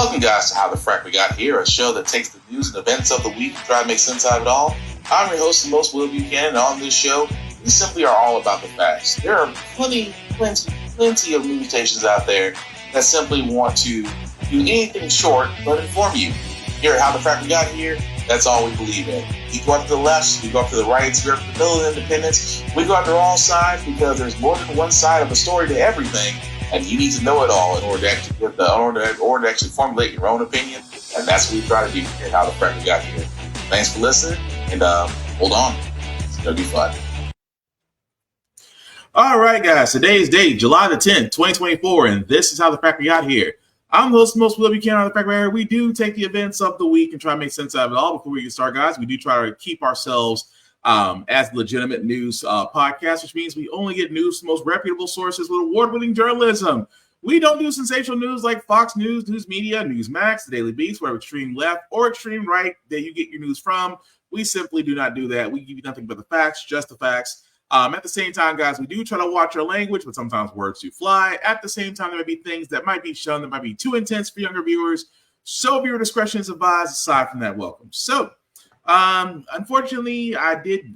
Welcome, guys, to How the Frack We Got Here, a show that takes the news and events of the week and try to make sense out of it all. I'm your host, the most Will Buchanan, and on this show, we simply are all about the facts. There are plenty of news stations out there that simply want to do anything short but inform you. Here at How the Frack We Got Here, that's all we believe in. We go after the lefts, we go after the rights, we go after the middle and independents, we go after all sides because there's more than one side of a story to everything. And you need to know it all in order to actually formulate your own opinion. And that's what we try to do here at How the Frack We Got Here. Thanks for listening, and hold on. It's going to be fun. All right, guys. Today's date, July the 10th, 2024, and this is How the Frack We Got Here. I'm the host, most Will Buchanan on the Frack We Got Here. We do take the events of the week and try to make sense out of it all. Before we get started, guys, we do try to keep ourselves as legitimate news podcast, which means we only get news from most reputable sources with award-winning journalism. We don't do sensational news like Fox News, News Media, Newsmax, The Daily Beast, where extreme left or extreme right that you get your news from. We simply do not do that. We give you nothing but the facts, just the facts. At the same time, guys, we do try to watch our language, but sometimes words do fly. At the same time, there might be things that might be shown that might be too intense for younger viewers. So viewer discretion is advised. Aside from that, welcome. So, unfortunately, I did,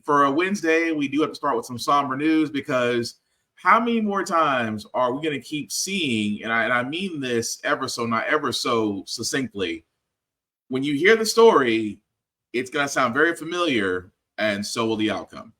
for a Wednesday, we do have to start with some somber news because how many more times are we going to keep seeing, and I mean this ever so succinctly, when you hear the story, it's going to sound very familiar, and so will the outcome.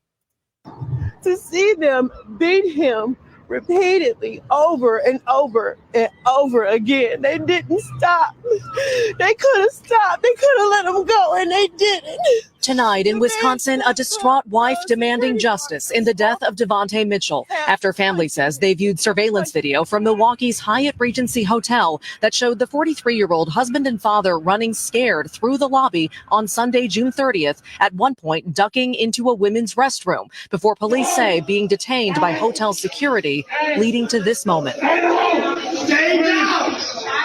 To see them beat him repeatedly over and over and over again. They didn't stop. They could have stopped. They could have let him go, and they didn't. Tonight in Wisconsin, a distraught wife demanding justice in the death of Devontae Mitchell after family says they viewed surveillance video from Milwaukee's Hyatt Regency Hotel that showed the 43-year-old husband and father running scared through the lobby on Sunday, June 30th, at one point ducking into a women's restroom before police say being detained by hotel security, leading to this moment. Stay down!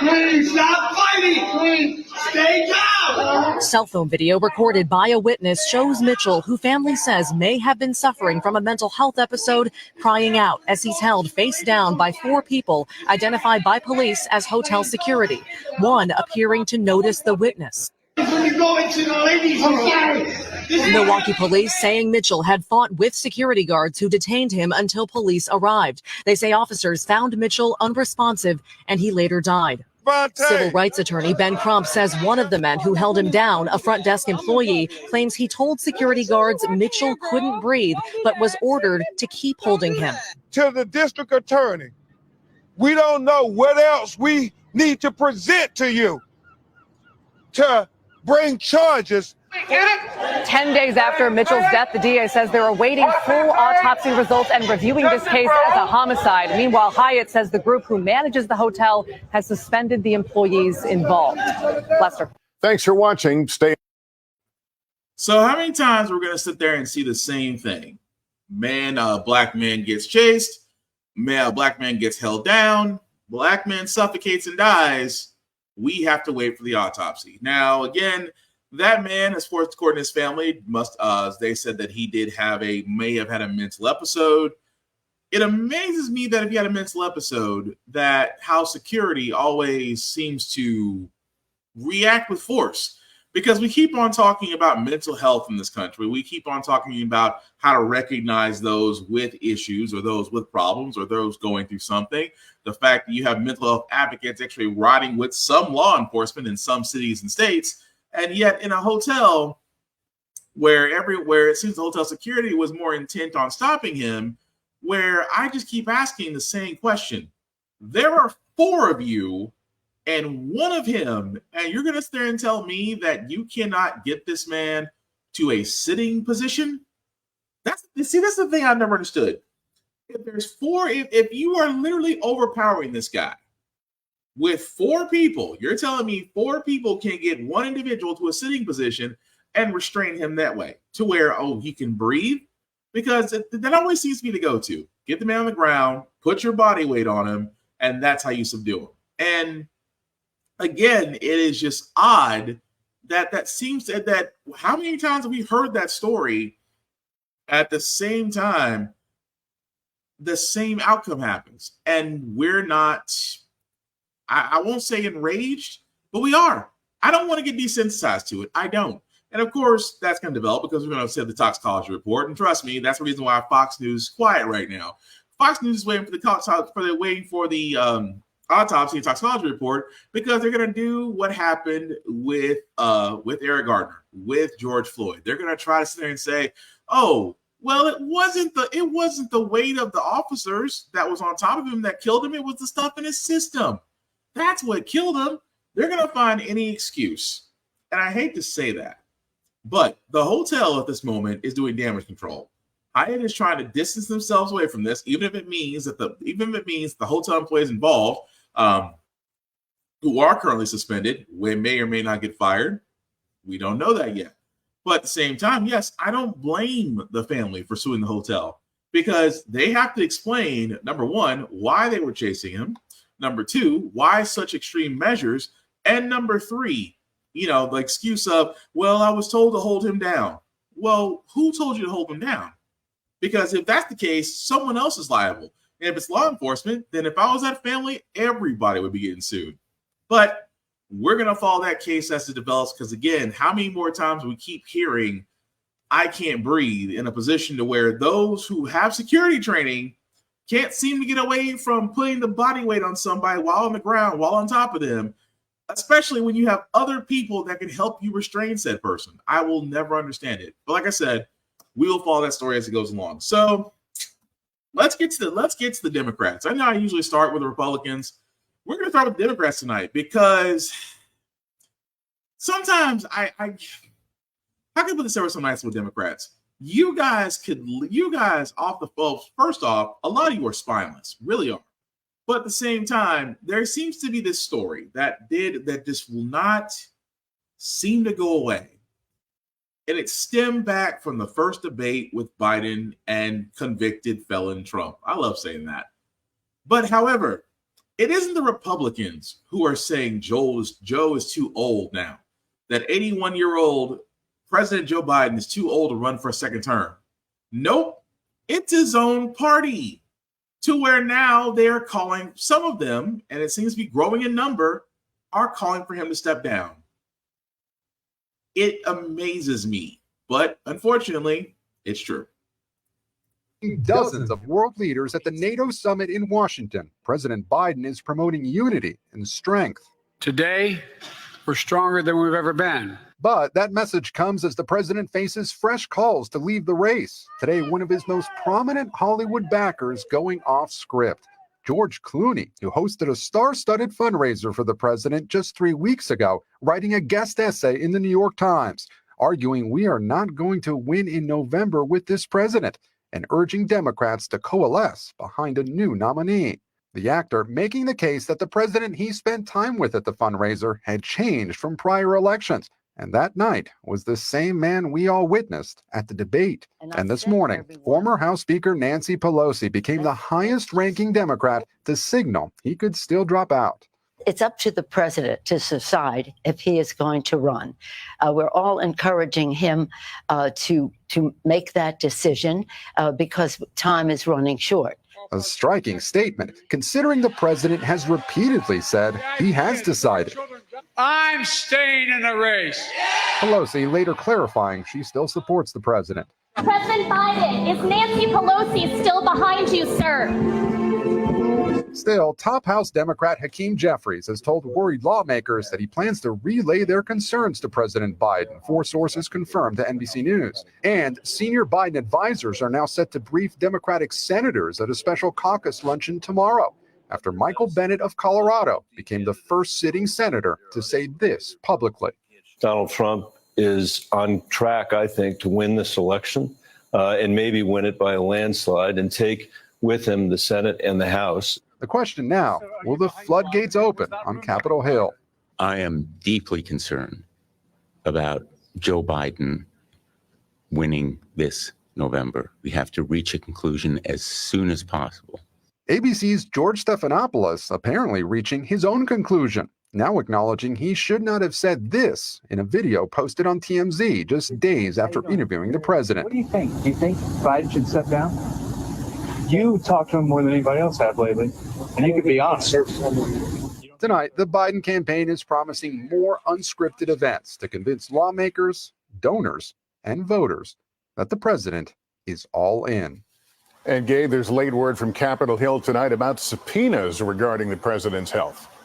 Please stop fighting! Please stay down! Cell phone video recorded by a witness shows Mitchell, who family says may have been suffering from a mental health episode, crying out as he's held face down by four people identified by police as hotel security, one appearing to notice the witness. When you go into the ladies' room. Milwaukee police saying Mitchell had fought with security guards who detained him until police arrived. They say officers found Mitchell unresponsive and he later died. Civil rights attorney Ben Crump says one of the men who held him down, a front desk employee, claims he told security guards Mitchell couldn't breathe, but was ordered to keep holding him. To the district attorney, we don't know what else we need to present to you to bring charges. 10 days after Mitchell's death, the DA says they're awaiting full autopsy results and reviewing this case as a homicide. Meanwhile, Hyatt says the group who manages the hotel has suspended the employees involved. Lester. Thanks for watching. Stay. So how many times we're going to sit there and see the same thing? Black man gets chased. Black man gets held down. Black man suffocates and dies. We have to wait for the autopsy. Now, again, that man, as far as according to his family, they said that he may have had a mental episode. It amazes me that if he had a mental episode, that how security always seems to react with force. Because we keep on talking about mental health in this country. We keep on talking about how to recognize those with issues or those with problems or those going through something. The fact that you have mental health advocates actually riding with some law enforcement in some cities and states. And yet in a hotel where it seems the hotel security was more intent on stopping him, where I just keep asking the same question. There are four of you and one of him, and you're going to sit there and tell me that you cannot get this man to a sitting position? That's the thing I've never understood. If there's four, if you are literally overpowering this guy with four people, you're telling me four people can get one individual to a sitting position and restrain him that way to where, he can breathe? Because that always seems to be the go-to. Get the man on the ground, put your body weight on him, and that's how you subdue him. And again, it is just odd that seems that how many times have we heard that story at the same time the same outcome happens, and we're not. I won't say enraged, but we are. I don't want to get desensitized to it. I don't. And of course, that's going to develop because we're going to say the toxicology report. And trust me, that's the reason why Fox News is quiet right now. Fox News is waiting for the autopsy and toxicology report because they're going to do what happened with Eric Gardner, with George Floyd. They're going to try to sit there and say, "Oh, well, it wasn't the weight of the officers that was on top of him that killed him. It was the stuff in his system. That's what killed him." They're going to find any excuse. And I hate to say that, but the hotel at this moment is doing damage control. Hyatt is trying to distance themselves away from this, even if it means the hotel employees involved, who are currently suspended, may or may not get fired. We don't know that yet. But at the same time, yes, I don't blame the family for suing the hotel because they have to explain, number one, why they were chasing him. Number two, why such extreme measures. And number three, the excuse of, well, I was told to hold him down. Well, who told you to hold him down? Because if that's the case, someone else is liable. And if it's law enforcement, then if I was that family, everybody would be getting sued. But we're going to follow that case as it develops because, again, how many more times we keep hearing I can't breathe in a position to where those who have security training can't seem to get away from putting the body weight on somebody while on the ground, while on top of them, especially when you have other people that can help you restrain said person. I will never understand it. But like I said, we will follow that story as it goes along. So let's get to the Democrats. I know I usually start with the Republicans. We're going to start with the Democrats tonight because sometimes how can I put this over so nice with Democrats? You guys off the folks, first off, a lot of you are spineless, really are. But at the same time, there seems to be this story that just will not seem to go away. And it stemmed back from the first debate with Biden and convicted felon Trump. I love saying that. But however, it isn't the Republicans who are saying Joe is too old now. That 81-year-old President Joe Biden is too old to run for a second term. Nope. It's his own party. To where now they're calling, some of them, and it seems to be growing in number, are calling for him to step down. It amazes me, but unfortunately, it's true. Dozens of world leaders at the NATO summit in Washington. President Biden is promoting unity and strength. Today, we're stronger than we've ever been. But that message comes as the president faces fresh calls to leave the race. Today, one of his most prominent Hollywood backers going off script. George Clooney, who hosted a star-studded fundraiser for the president just 3 weeks ago, writing a guest essay in the New York Times, arguing we are not going to win in November with this president, and urging Democrats to coalesce behind a new nominee. The actor making the case that the president he spent time with at the fundraiser had changed from prior elections. And that night was the same man we all witnessed at the debate. And this morning, former House Speaker Nancy Pelosi became the highest-ranking Democrat to signal he could still drop out. It's up to the president to decide if he is going to run. We're all encouraging him to make that decision because time is running short. A striking statement, considering the president has repeatedly said he has decided. I'm staying in the race. Pelosi later clarifying she still supports the president. President Biden, is Nancy Pelosi still behind you, sir? Still, top House Democrat Hakeem Jeffries has told worried lawmakers that he plans to relay their concerns to President Biden, 4 sources confirmed to NBC News. And senior Biden advisors are now set to brief Democratic senators at a special caucus luncheon tomorrow, after Michael Bennet of Colorado became the first sitting senator to say this publicly. Donald Trump is on track, I think, to win this election and maybe win it by a landslide and take with him the Senate and the House. The question now, will the floodgates open on Capitol Hill? I am deeply concerned about Joe Biden winning this November. We have to reach a conclusion as soon as possible. ABC's George Stephanopoulos apparently reaching his own conclusion, now acknowledging he should not have said this in a video posted on TMZ just days after interviewing the president. What do you think? Do you think Biden should step down? You talk to him more than anybody else have lately, and you can be honest. Tonight, the Biden campaign is promising more unscripted events to convince lawmakers, donors, and voters that the president is all in. And Gabe, there's late word from Capitol Hill tonight about subpoenas regarding the president's health.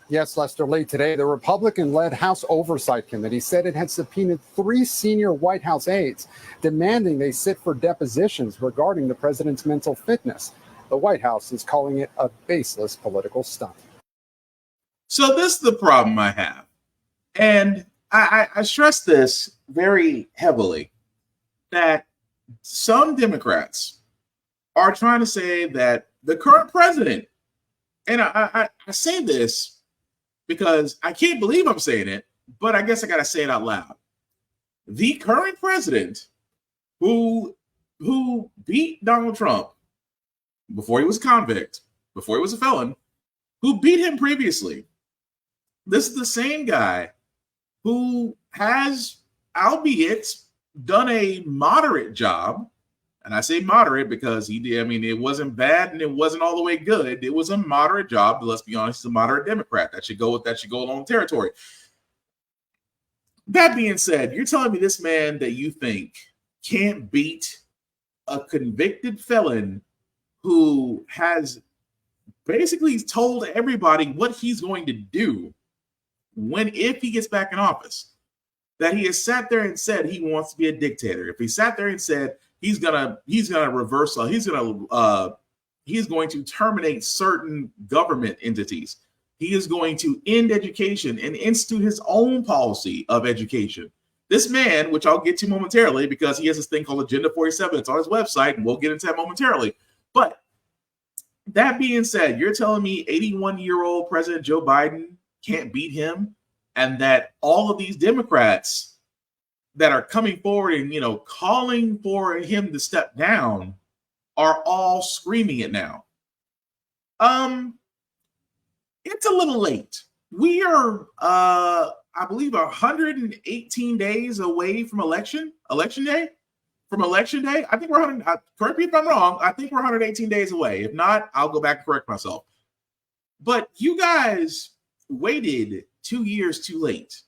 Yes, Lester, late today, the Republican-led House Oversight Committee said it had subpoenaed 3 senior White House aides, demanding they sit for depositions regarding the president's mental fitness. The White House is calling it a baseless political stunt. So this is the problem I have. And I stress this very heavily, that some Democrats are trying to say that the current president, and I say this because I can't believe I'm saying it, but I guess I got to say it out loud. The current president who beat Donald Trump before he was a convict, before he was a felon, who beat him previously, this is the same guy who has, albeit, done a moderate job. And I say moderate because he did. I mean, it wasn't bad and it wasn't all the way good. It was a moderate job. But let's be honest, he's a moderate Democrat. That should go along territory. That being said, you're telling me this man that you think can't beat a convicted felon who has basically told everybody what he's going to do if he gets back in office, that he has sat there and said he wants to be a dictator. If he sat there and said he's gonna reverse, he's going to terminate certain government entities, he is going to end education and institute his own policy of education. This man, which I'll get to momentarily because he has this thing called Agenda 47, it's on his website, and we'll get into that momentarily. But that being said, you're telling me 81-year-old President Joe Biden can't beat him, and that all of these Democrats that are coming forward and calling for him to step down are all screaming it now. It's a little late. We are I believe 118 days away from election day. I think we're correct me if I'm wrong. I think we're 118 days away. If not, I'll go back and correct myself. But you guys waited 2 years too late,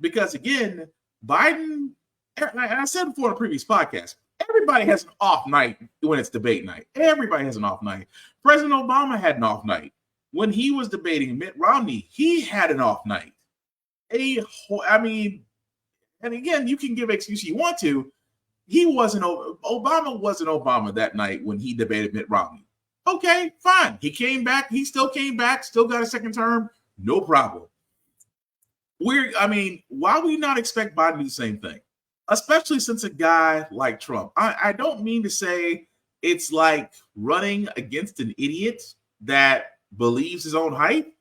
because again, Biden, and I said before in a previous podcast, everybody has an off night when it's debate night. Everybody has an off night. President Obama had an off night. When he was debating Mitt Romney, he had an off night. And again, you can give excuse you want to. Obama wasn't Obama that night when he debated Mitt Romney. Okay, fine. He came back. He still came back, still got a second term. No problem. Why would we not expect Biden to do the same thing? Especially since a guy like Trump. I don't mean to say it's like running against an idiot that believes his own hype,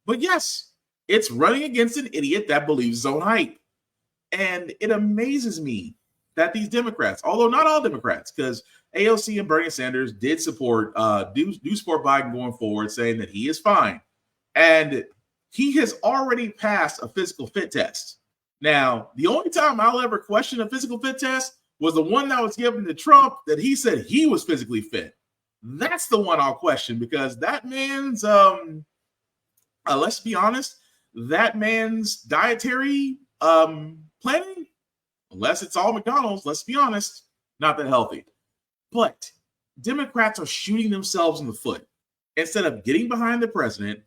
but yes, it's running against an idiot that believes his own hype. And it amazes me that these Democrats, although not all Democrats, because AOC and Bernie Sanders did support Biden going forward, saying that he is fine. And he has already passed a physical fit test. Now, the only time I'll ever question a physical fit test was the one that was given to Trump that he said he was physically fit. That's the one I'll question, because that man's, let's be honest, that man's dietary planning, unless it's all McDonald's, let's be honest, not that healthy. But Democrats are shooting themselves in the foot. Instead of getting behind the president,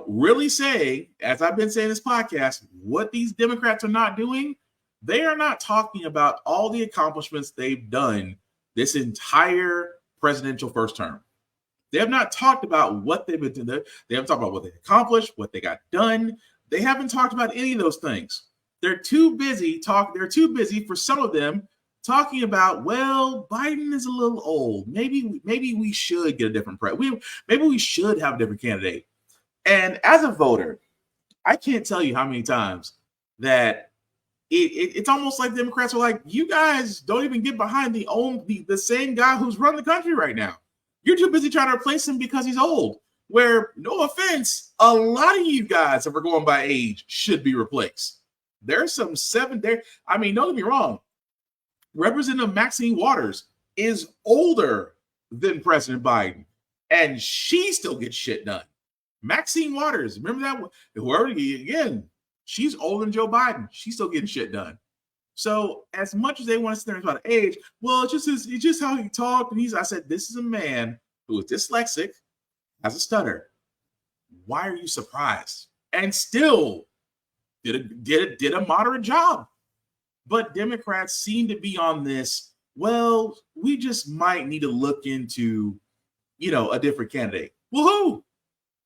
really saying, as I've been saying in this podcast, what these Democrats are not doing, they are not talking about all the accomplishments they've done this entire presidential first term. They have not talked about what they've been doing. They haven't talked about what they accomplished, what they got done. They haven't talked about any of those things. They're too busy for some of them talking about, well, Biden is a little old. Maybe we should get a different president. Maybe we should have a different candidate. And as a voter, I can't tell you how many times that it's almost like Democrats are like, you guys don't even get behind the same guy who's running the country right now. You're too busy trying to replace him because he's old. Where, no offense, a lot of you guys, if we're going by age, should be replaced. There's some don't get me wrong. Representative Maxine Waters is older than President Biden, and she still gets shit done. Maxine Waters, remember that? Whoever, again, she's older than Joe Biden. She's still getting shit done. So as much as they want to sit there about age, well, it's just how he talked. And I said, this is a man who is dyslexic, has a stutter. Why are you surprised? And still did a moderate job. But Democrats seem to be on this, well, we just might need to look into, a different candidate. Well, who?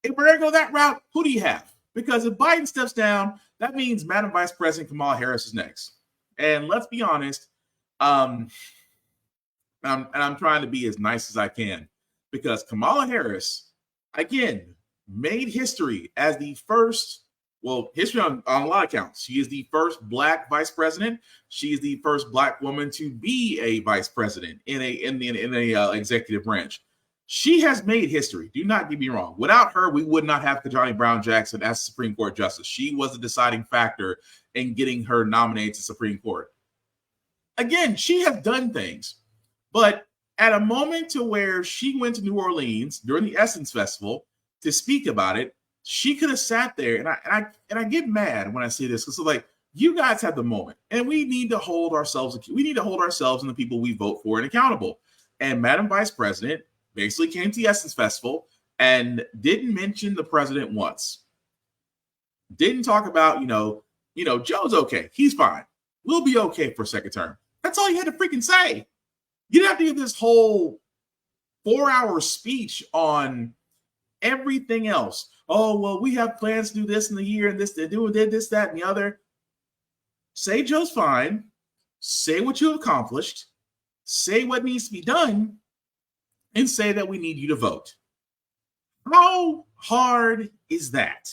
If we're going to go that route, who do you have? Because if Biden steps down, that means Madam Vice President Kamala Harris is next. And let's be honest, I'm trying to be as nice as I can, because Kamala Harris, again, made history as the first, history on a lot of counts. She is the first Black vice president. She is the first Black woman to be a vice president in a executive branch. She has made history. Do not get me wrong. Without her, we would not have Ketanji Brown Jackson as Supreme Court justice. She was the deciding factor in getting her nominated to Supreme Court. Again, she has done things, but at a moment to where she went to New Orleans during the Essence Festival to speak about it, she could have sat there, and I get mad when I see this, because like, you guys have the moment, and we need to hold ourselves and the people we vote for and accountable. And Madam Vice President basically came to the Essence Festival and didn't mention the president once. Didn't talk about, Joe's okay. He's fine. We'll be okay for a second term. That's all you had to freaking say. You didn't have to give this whole 4-hour speech on everything else. Oh, well, we have plans to do this in the year and this, they did this, that, and the other. Say Joe's fine. Say what you accomplished. Say what needs to be done. And say that we need you to vote. How hard is that?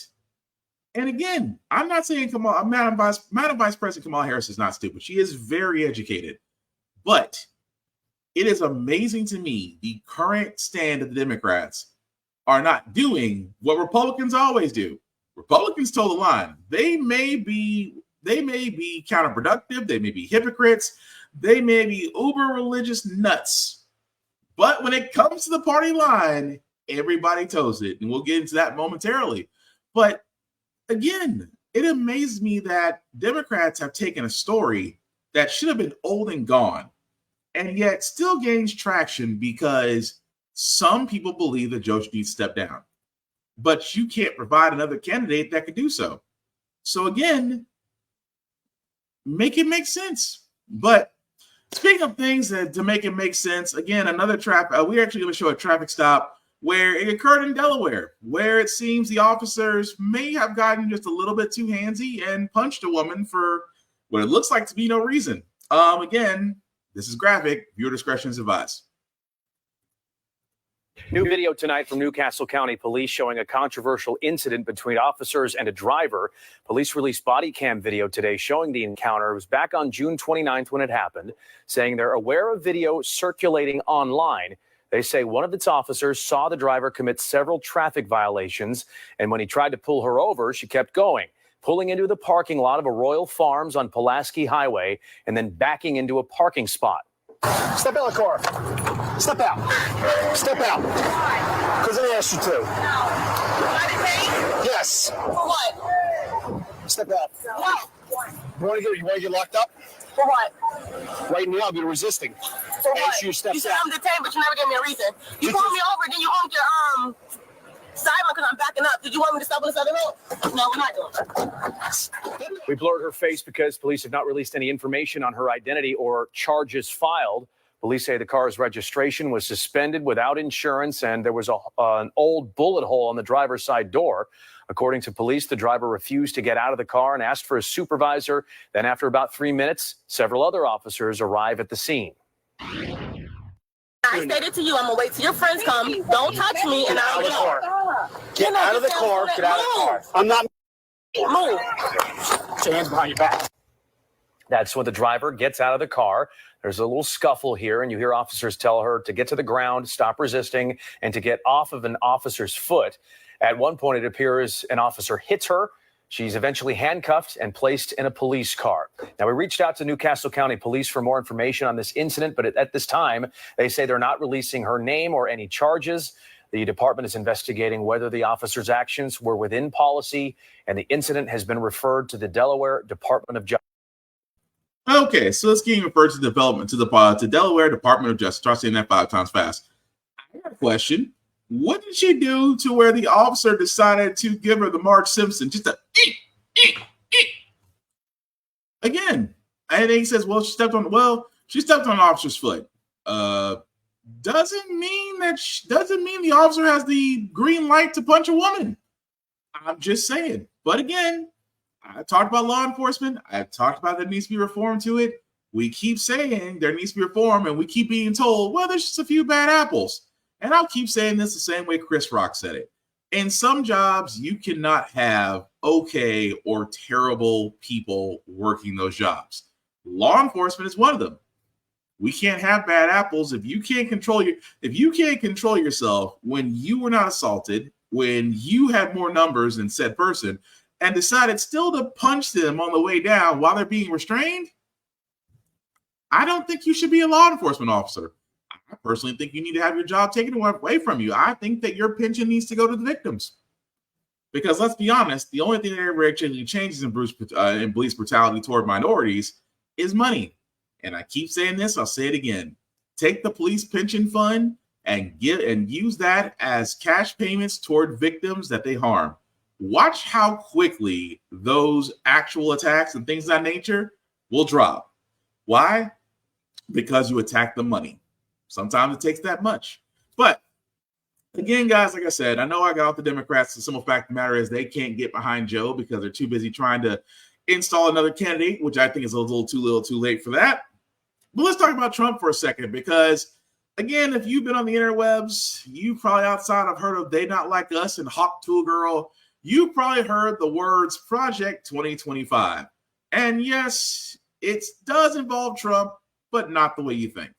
And again, I'm not saying Madam Vice President Kamala Harris is not stupid. She is very educated. But it is amazing to me the current stand of the Democrats are not doing what Republicans always do. Republicans toe the line. They may be counterproductive. They may be hypocrites. They may be uber religious nuts. But when it comes to the party line, everybody toes it. And we'll get into that momentarily. But again, it amazes me that Democrats have taken a story that should have been old and gone, and yet still gains traction because some people believe that Joe should need to step down. But you can't provide another candidate that could do so. So again, make it make sense. But speaking of things to make it make sense, again, another we're actually going to show a traffic stop where it occurred in Delaware, where it seems the officers may have gotten just a little bit too handsy and punched a woman for what it looks like to be no reason. Again, this is graphic. Viewer discretion is advised. New video tonight from Newcastle County Police showing a controversial incident between officers and a driver. Police released body cam video today showing the encounter. It was back on June 29th when it happened, saying they're aware of video circulating online. They say one of its officers saw the driver commit several traffic violations, and when he tried to pull her over, she kept going, pulling into the parking lot of a Royal Farms on Pulaski Highway and then backing into a parking spot. Step out of the car. Step out. Step out. Because I asked you to. Yes. For what? Step out. What? You want to get locked up? For what? Right now, you're resisting. For what? You said I'm detained, but you never gave me a reason. You pulled me over, then you honked your silent because I'm backing up. Did you want me to stop on this other road? No, we're not doing it. We blurred her face because police have not released any information on her identity or charges filed. Police say the car's registration was suspended without insurance, and there was an old bullet hole on the driver's side door. According to police, the driver refused to get out of the car and asked for a supervisor. Then after about 3 minutes, several other officers arrive at the scene. I stated to you, I'm going to wait till your friends come. Don't touch me, and I'll get out. Get out of the car. Get out of the car. I'm not. Move. Put your hands behind your back. That's when the driver gets out of the car. There's a little scuffle here, and you hear officers tell her to get to the ground, stop resisting, and to get off of an officer's foot. At one point, it appears an officer hits her. She's eventually handcuffed and placed in a police car. Now, we reached out to Newcastle County Police for more information on this incident, but at this time, they say they're not releasing her name or any charges. The department is investigating whether the officer's actions were within policy, and the incident has been referred to the Delaware Department of Justice. Okay, so let's get referred to development to Delaware Department of Justice. Try saying that 5 times fast. I got a question. What did she do to where the officer decided to give her the Marge Simpson just a again? And then he says, "Well, she stepped on the officer's foot." Doesn't mean the officer has the green light to punch a woman. I'm just saying. But again, I talked about law enforcement. I talked about there needs to be reform to it. We keep saying there needs to be reform, and we keep being told, well, there's just a few bad apples. And I'll keep saying this the same way Chris Rock said it. In some jobs, you cannot have okay or terrible people working those jobs. Law enforcement is one of them. We can't have bad apples. If you can't control yourself when you were not assaulted, when you had more numbers than said person, and decided still to punch them on the way down while they're being restrained, I don't think you should be a law enforcement officer. I personally think you need to have your job taken away from you. I think that your pension needs to go to the victims. Because let's be honest, the only thing that ever actually changes in police brutality toward minorities is money. And I keep saying this, I'll say it again. Take the police pension fund and use that as cash payments toward victims that they harm. Watch how quickly those actual attacks and things of that nature will drop. Why? Because you attack the money. Sometimes it takes that much. But again, guys, like I said, I know I got off the Democrats. The simple fact of the matter is they can't get behind Joe because they're too busy trying to install another candidate, which I think is a little too late for that. But let's talk about Trump for a second, because again, if you've been on the interwebs, you probably outside have heard of They Not Like Us and Hawk Tool Girl. You probably heard the words Project 2025. And yes, it does involve Trump, but not the way you think.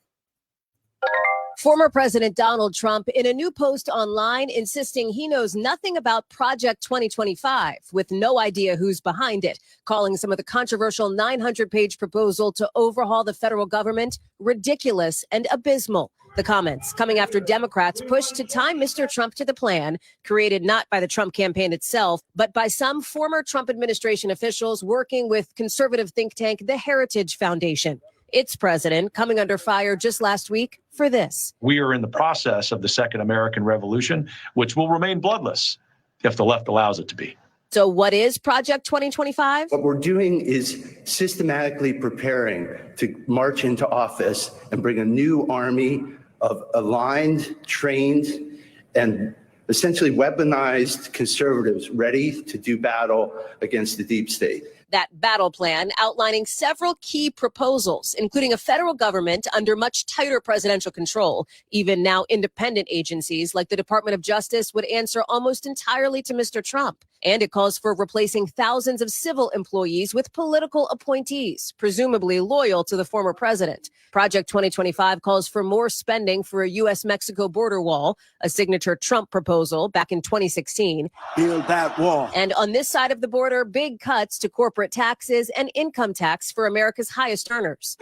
Former President Donald Trump in a new post online insisting he knows nothing about Project 2025 with no idea who's behind it, calling some of the controversial 900-page proposal to overhaul the federal government ridiculous and abysmal. The comments coming after Democrats pushed to tie Mr. Trump to the plan created not by the Trump campaign itself, but by some former Trump administration officials working with conservative think tank, the Heritage Foundation. Its president coming under fire just last week for this. We are in the process of the Second American Revolution, which will remain bloodless if the left allows it to be. So what is Project 2025? What we're doing is systematically preparing to march into office and bring a new army of aligned, trained, and essentially weaponized conservatives ready to do battle against the deep state. That battle plan outlining several key proposals, including a federal government under much tighter presidential control. Even now, independent agencies like the Department of Justice would answer almost entirely to Mr. Trump. And it calls for replacing thousands of civil employees with political appointees, presumably loyal to the former president. Project 2025 calls for more spending for a U.S.-Mexico border wall, a signature Trump proposal back in 2016. Build that wall. And on this side of the border, big cuts to corporate taxes and income tax for America's highest earners.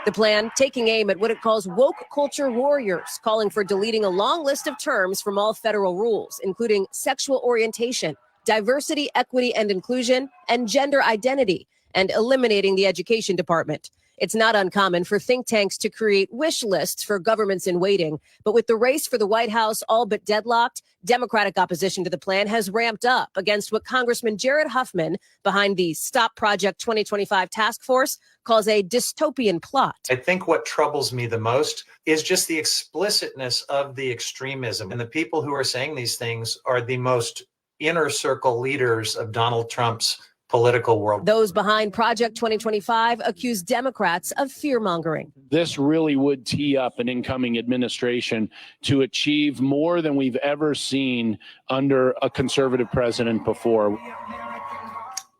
The plan taking aim at what it calls woke culture warriors, calling for deleting a long list of terms from all federal rules, including sexual orientation, diversity, equity, and inclusion, and gender identity, and eliminating the education department. It's not uncommon for think tanks to create wish lists for governments in waiting. But with the race for the White House all but deadlocked, Democratic opposition to the plan has ramped up against what Congressman Jared Huffman, behind the Stop Project 2025 task force, calls a dystopian plot. I think what troubles me the most is just the explicitness of the extremism. And the people who are saying these things are the most inner circle leaders of Donald Trump's political world. Those behind Project 2025 accuse Democrats of fear-mongering. This really would tee up an incoming administration to achieve more than we've ever seen under a conservative president before.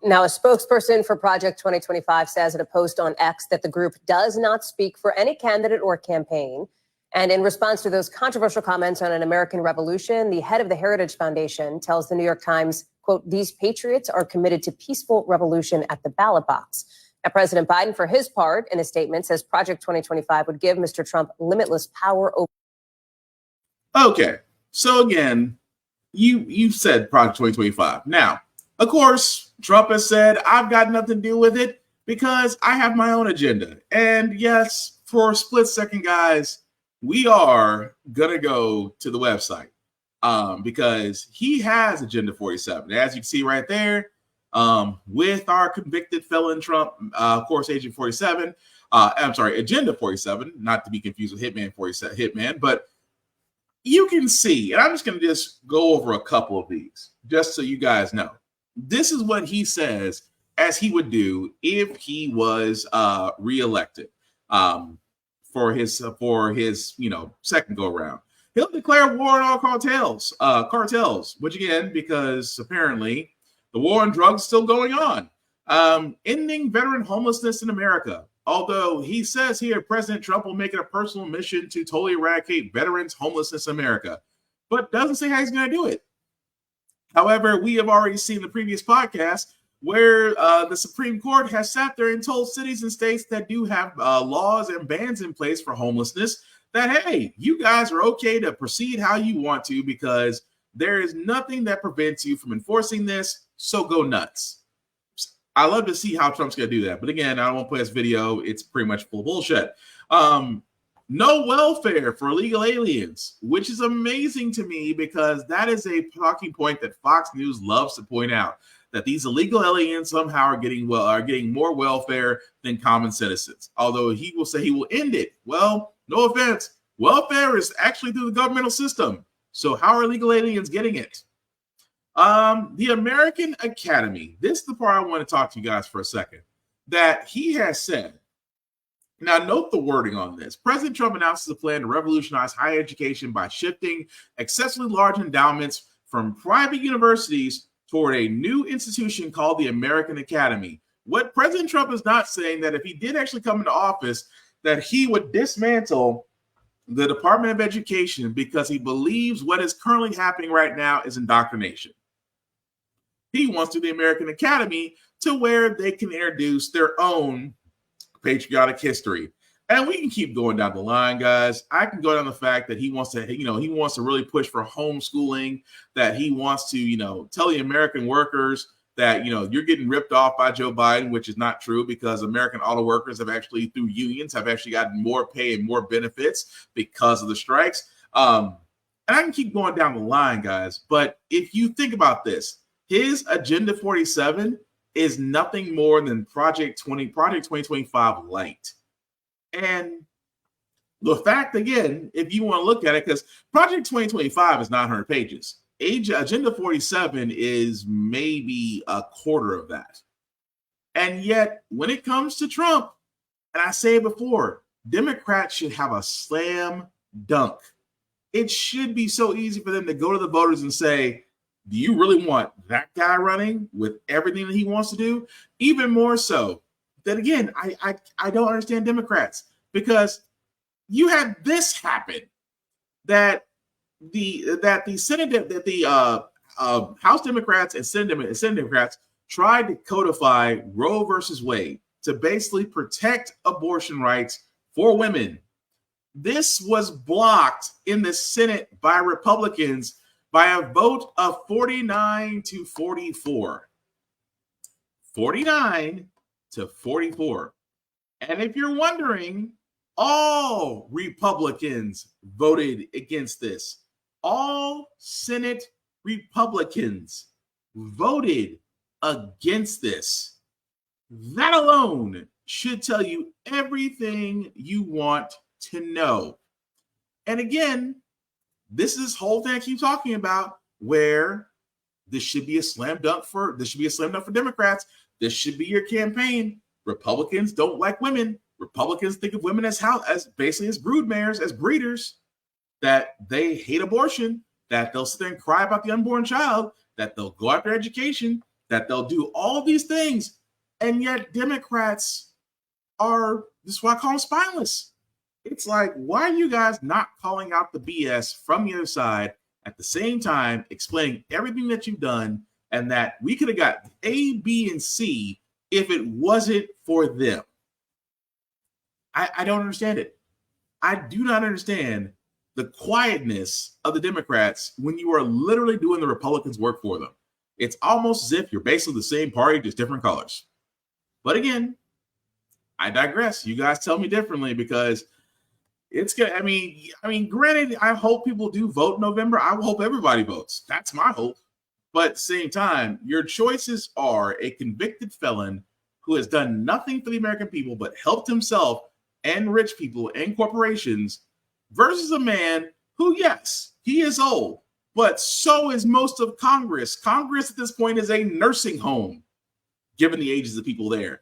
Now, a spokesperson for Project 2025 says in a post on X that the group does not speak for any candidate or campaign. And in response to those controversial comments on an American revolution, the head of the Heritage Foundation tells the New York Times, quote, "These patriots are committed to peaceful revolution at the ballot box." Now, President Biden, for his part, in a statement, says Project 2025 would give Mr. Trump limitless power over. Okay, so again, you said Project 2025. Now, of course, Trump has said, I've got nothing to do with it because I have my own agenda. And yes, for a split second, guys, we are going to go to the website because he has Agenda 47. As you can see right there, with our convicted felon Trump, of course, Agent 47. I'm sorry, Agenda 47, not to be confused with Hitman 47, Hitman, but you can see, and I'm just going to just go over a couple of these just so you guys know. This is what he says as he would do if he was reelected for his second go around. He'll declare war on all cartels, which again, because apparently the war on drugs is still going on. Ending veteran homelessness in America. Although he says here, President Trump will make it a personal mission to totally eradicate veterans' homelessness in America, but doesn't say how he's going to do it. However, we have already seen the previous podcast where the Supreme Court has sat there and told cities and states that do have laws and bans in place for homelessness that, hey, you guys are okay to proceed how you want to because there is nothing that prevents you from enforcing this, so go nuts. I love to see how Trump's going to do that. But again, I don't want to play this video. It's pretty much full of bullshit. No welfare for illegal aliens, which is amazing to me because that is a talking point that Fox News loves to point out, that these illegal aliens somehow are getting more welfare than common citizens. Although he will say he will end it. Well, no offense. Welfare is actually through the governmental system. So how are illegal aliens getting it? The American Academy. This is the part I want to talk to you guys for a second. That he has said. Now, note the wording on this. President Trump announces a plan to revolutionize higher education by shifting excessively large endowments from private universities toward a new institution called the American Academy. What President Trump is not saying that if he did actually come into office, that he would dismantle the Department of Education because he believes what is currently happening right now is indoctrination. He wants to do the American Academy to where they can introduce their own patriotic history. And we can keep going down the line, guys. I can go down the fact that he wants to, he wants to really push for homeschooling, that he wants to, tell the American workers that, you're getting ripped off by Joe Biden, which is not true because American auto workers have actually, through unions, have actually gotten more pay and more benefits because of the strikes. And I can keep going down the line, guys. But if you think about this, his Agenda 47 is nothing more than Project 2025 light. And the fact, again, if you want to look at it, because Project 2025 is 900 pages. Agenda 47 is maybe a quarter of that. And yet, when it comes to Trump, and I say it before, Democrats should have a slam dunk. It should be so easy for them to go to the voters and say, do you really want that guy running with everything that he wants to do? Even more so that, again, I don't understand Democrats because you had this happen that the House Democrats and Senate Democrats tried to codify Roe versus Wade to basically protect abortion rights for women. This was blocked in the Senate by Republicans by a vote of 49 to 44. 49 to 44. And if you're wondering, all Republicans voted against this. All Senate Republicans voted against this. That alone should tell you everything you want to know. And again, this is this whole thing I keep talking about where this should be a slam dunk for Democrats. This should be your campaign. Republicans don't like women. Republicans think of women as basically as broodmares, as breeders, that they hate abortion, that they'll sit there and cry about the unborn child, that they'll go after education, that they'll do all of these things. And yet Democrats this is why I call them spineless. It's like, why are you guys not calling out the BS from the other side at the same time, explaining everything that you've done and that we could have got A, B, and C if it wasn't for them? I don't understand it. I do not understand the quietness of the Democrats when you are literally doing the Republicans' work for them. It's almost as if you're basically the same party, just different colors. But again, I digress. You guys tell me differently, because it's good. I mean, granted, I hope people do vote in November. I hope everybody votes. That's my hope. But at the same time, your choices are a convicted felon who has done nothing for the American people but helped himself and rich people and corporations, versus a man who, yes, he is old, but so is most of Congress. Congress at this point is a nursing home, given the ages of people there.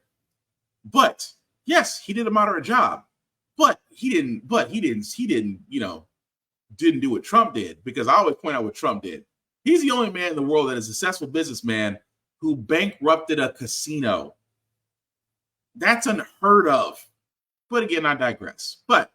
But yes, he did a moderate job, but he didn't, didn't do what Trump did, because I always point out what Trump did. He's the only man in the world that is a successful businessman who bankrupted a casino. That's unheard of. But again, I digress. But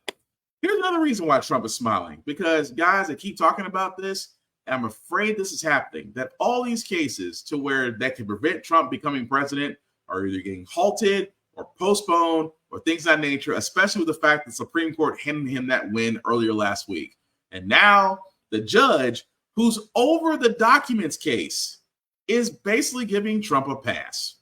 here's another reason why Trump is smiling, because guys, I keep talking about this, and I'm afraid this is happening, that all these cases to where that can prevent Trump becoming president are either getting halted or postponed or things of that nature, especially with the fact that the Supreme Court handed him that win earlier last week. And now the judge who's over the documents case is basically giving Trump a pass.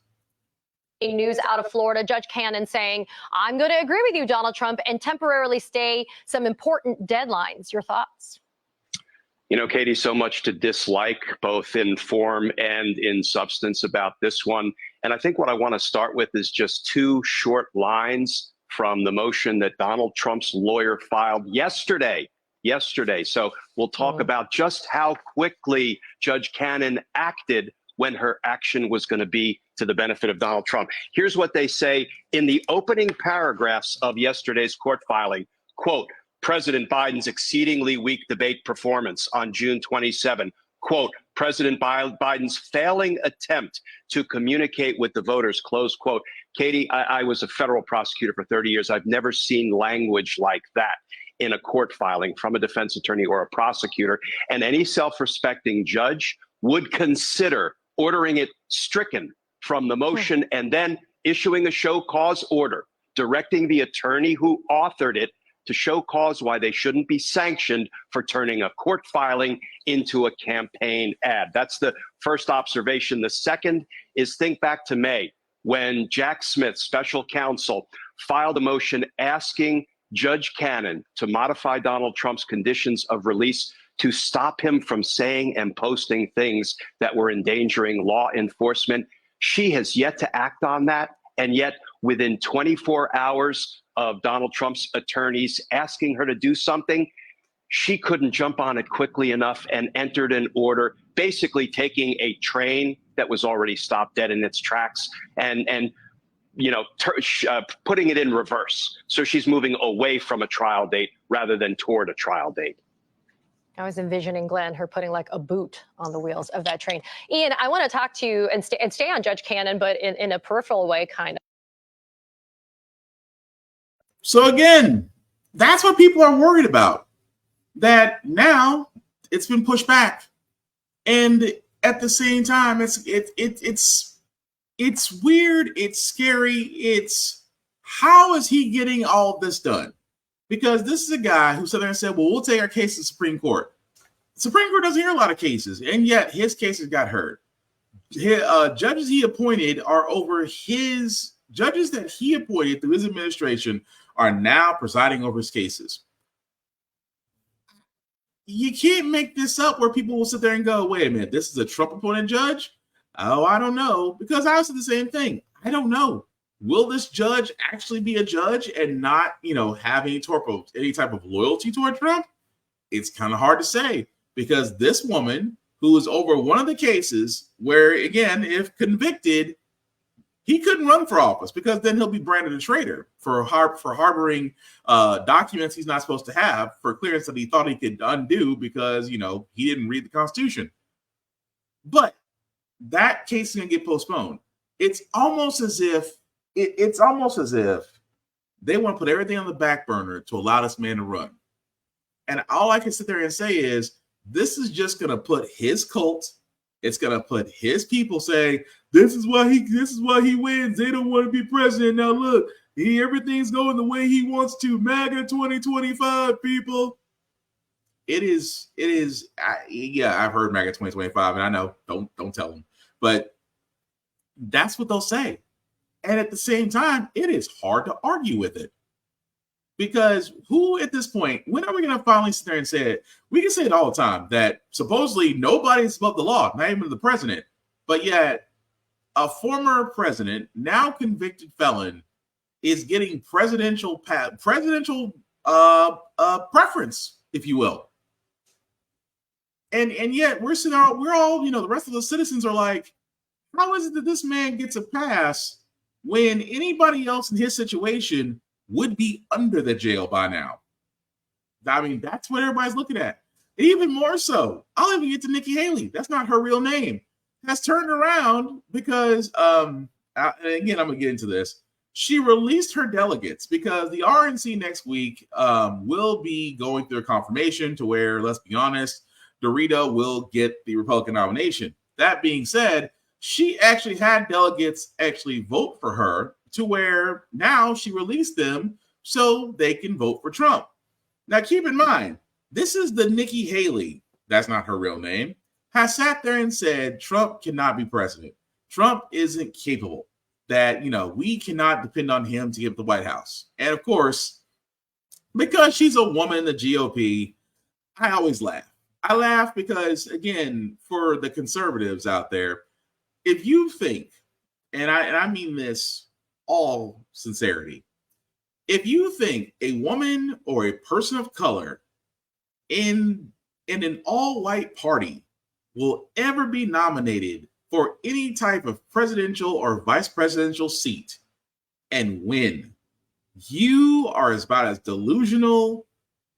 News out of Florida, Judge Cannon saying, I'm going to agree with you, Donald Trump, and temporarily stay some important deadlines. Your thoughts? You know, Katie, so much to dislike, both in form and in substance, about this one. And I think what I want to start with is just two short lines from the motion that Donald Trump's lawyer filed yesterday. So we'll talk about just how quickly Judge Cannon acted when her action was going to be to the benefit of Donald Trump. Here's what they say in the opening paragraphs of yesterday's court filing. Quote, President Biden's exceedingly weak debate performance on June 27. Quote, President Biden's failing attempt to communicate with the voters, close quote. Katie, I was a federal prosecutor for 30 years. I've never seen language like that in a court filing from a defense attorney or a prosecutor. And any self-respecting judge would consider ordering it stricken from the motion and then issuing a show cause order, directing the attorney who authored it to show cause why they shouldn't be sanctioned for turning a court filing into a campaign ad. That's the first observation. The second is, think back to May, when Jack Smith, special counsel, filed a motion asking Judge Cannon to modify Donald Trump's conditions of release to stop him from saying and posting things that were endangering law enforcement. She has yet to act on that. And yet, within 24 hours of Donald Trump's attorneys asking her to do something, she couldn't jump on it quickly enough and entered an order, basically taking a train that was already stopped dead in its tracks and putting it in reverse. So she's moving away from a trial date rather than toward a trial date. I was envisioning, Glenn, her putting like a boot on the wheels of that train. Ian, I want to talk to you and stay on Judge Cannon, but in a peripheral way, kind of. So again, that's what people are worried about. That now it's been pushed back, and at the same time, it's weird. It's scary. It's how is he getting all this done? Because this is a guy who sat there and said, well, we'll take our case to the Supreme Court. The Supreme Court doesn't hear a lot of cases, and yet his cases got heard. Judges he appointed are over his judges that he appointed through his administration are now presiding over his cases. You can't make this up where people will sit there and go, wait a minute, this is a Trump appointed judge? Oh, I don't know. Because I said the same thing. I don't know. Will this judge actually be a judge and not, have any type of loyalty toward Trump? It's kind of hard to say, because this woman who is over one of the cases where, again, if convicted, he couldn't run for office because then he'll be branded a traitor for harboring documents he's not supposed to have for clearance that he thought he could undo because, he didn't read the Constitution. But that case is going to get postponed. It's almost as if they want to put everything on the back burner to allow this man to run. And all I can sit there and say is this is just going to put his cult. It's going to put his people saying, this is why he wins. They don't want to be president. Now, look, everything's going the way he wants to. MAGA 2025, people. it is. Yeah, I've heard MAGA 2025, and I know. Don't tell them, but that's what they'll say. And at the same time, it is hard to argue with it. Because who at this point, when are we going to finally sit there and say it? We can say it all the time that supposedly nobody's above the law, not even the president. But yet a former president, now convicted felon, is getting presidential preference, if you will. And yet we're all, the rest of the citizens are like, how is it that this man gets a pass when anybody else in his situation would be under the jail by now? I mean, that's what everybody's looking at. And even more so, I'll even get to Nikki Haley. That's not her real name. Has turned around because, and again, I'm going to get into this. She released her delegates because the RNC next week will be going through a confirmation to where, let's be honest, Dorito will get the Republican nomination. That being said, she actually had delegates actually vote for her to where now she released them so they can vote for Trump. Now, keep in mind, this is the Nikki Haley, that's not her real name, has sat there and said Trump cannot be president. Trump isn't capable, that, we cannot depend on him to get the White House. And of course, because she's a woman in the GOP, I always laugh. I laugh because, again, for the conservatives out there, if you think, and I mean this all sincerity, if you think a woman or a person of color in an all-white party will ever be nominated for any type of presidential or vice presidential seat and win, you are about as delusional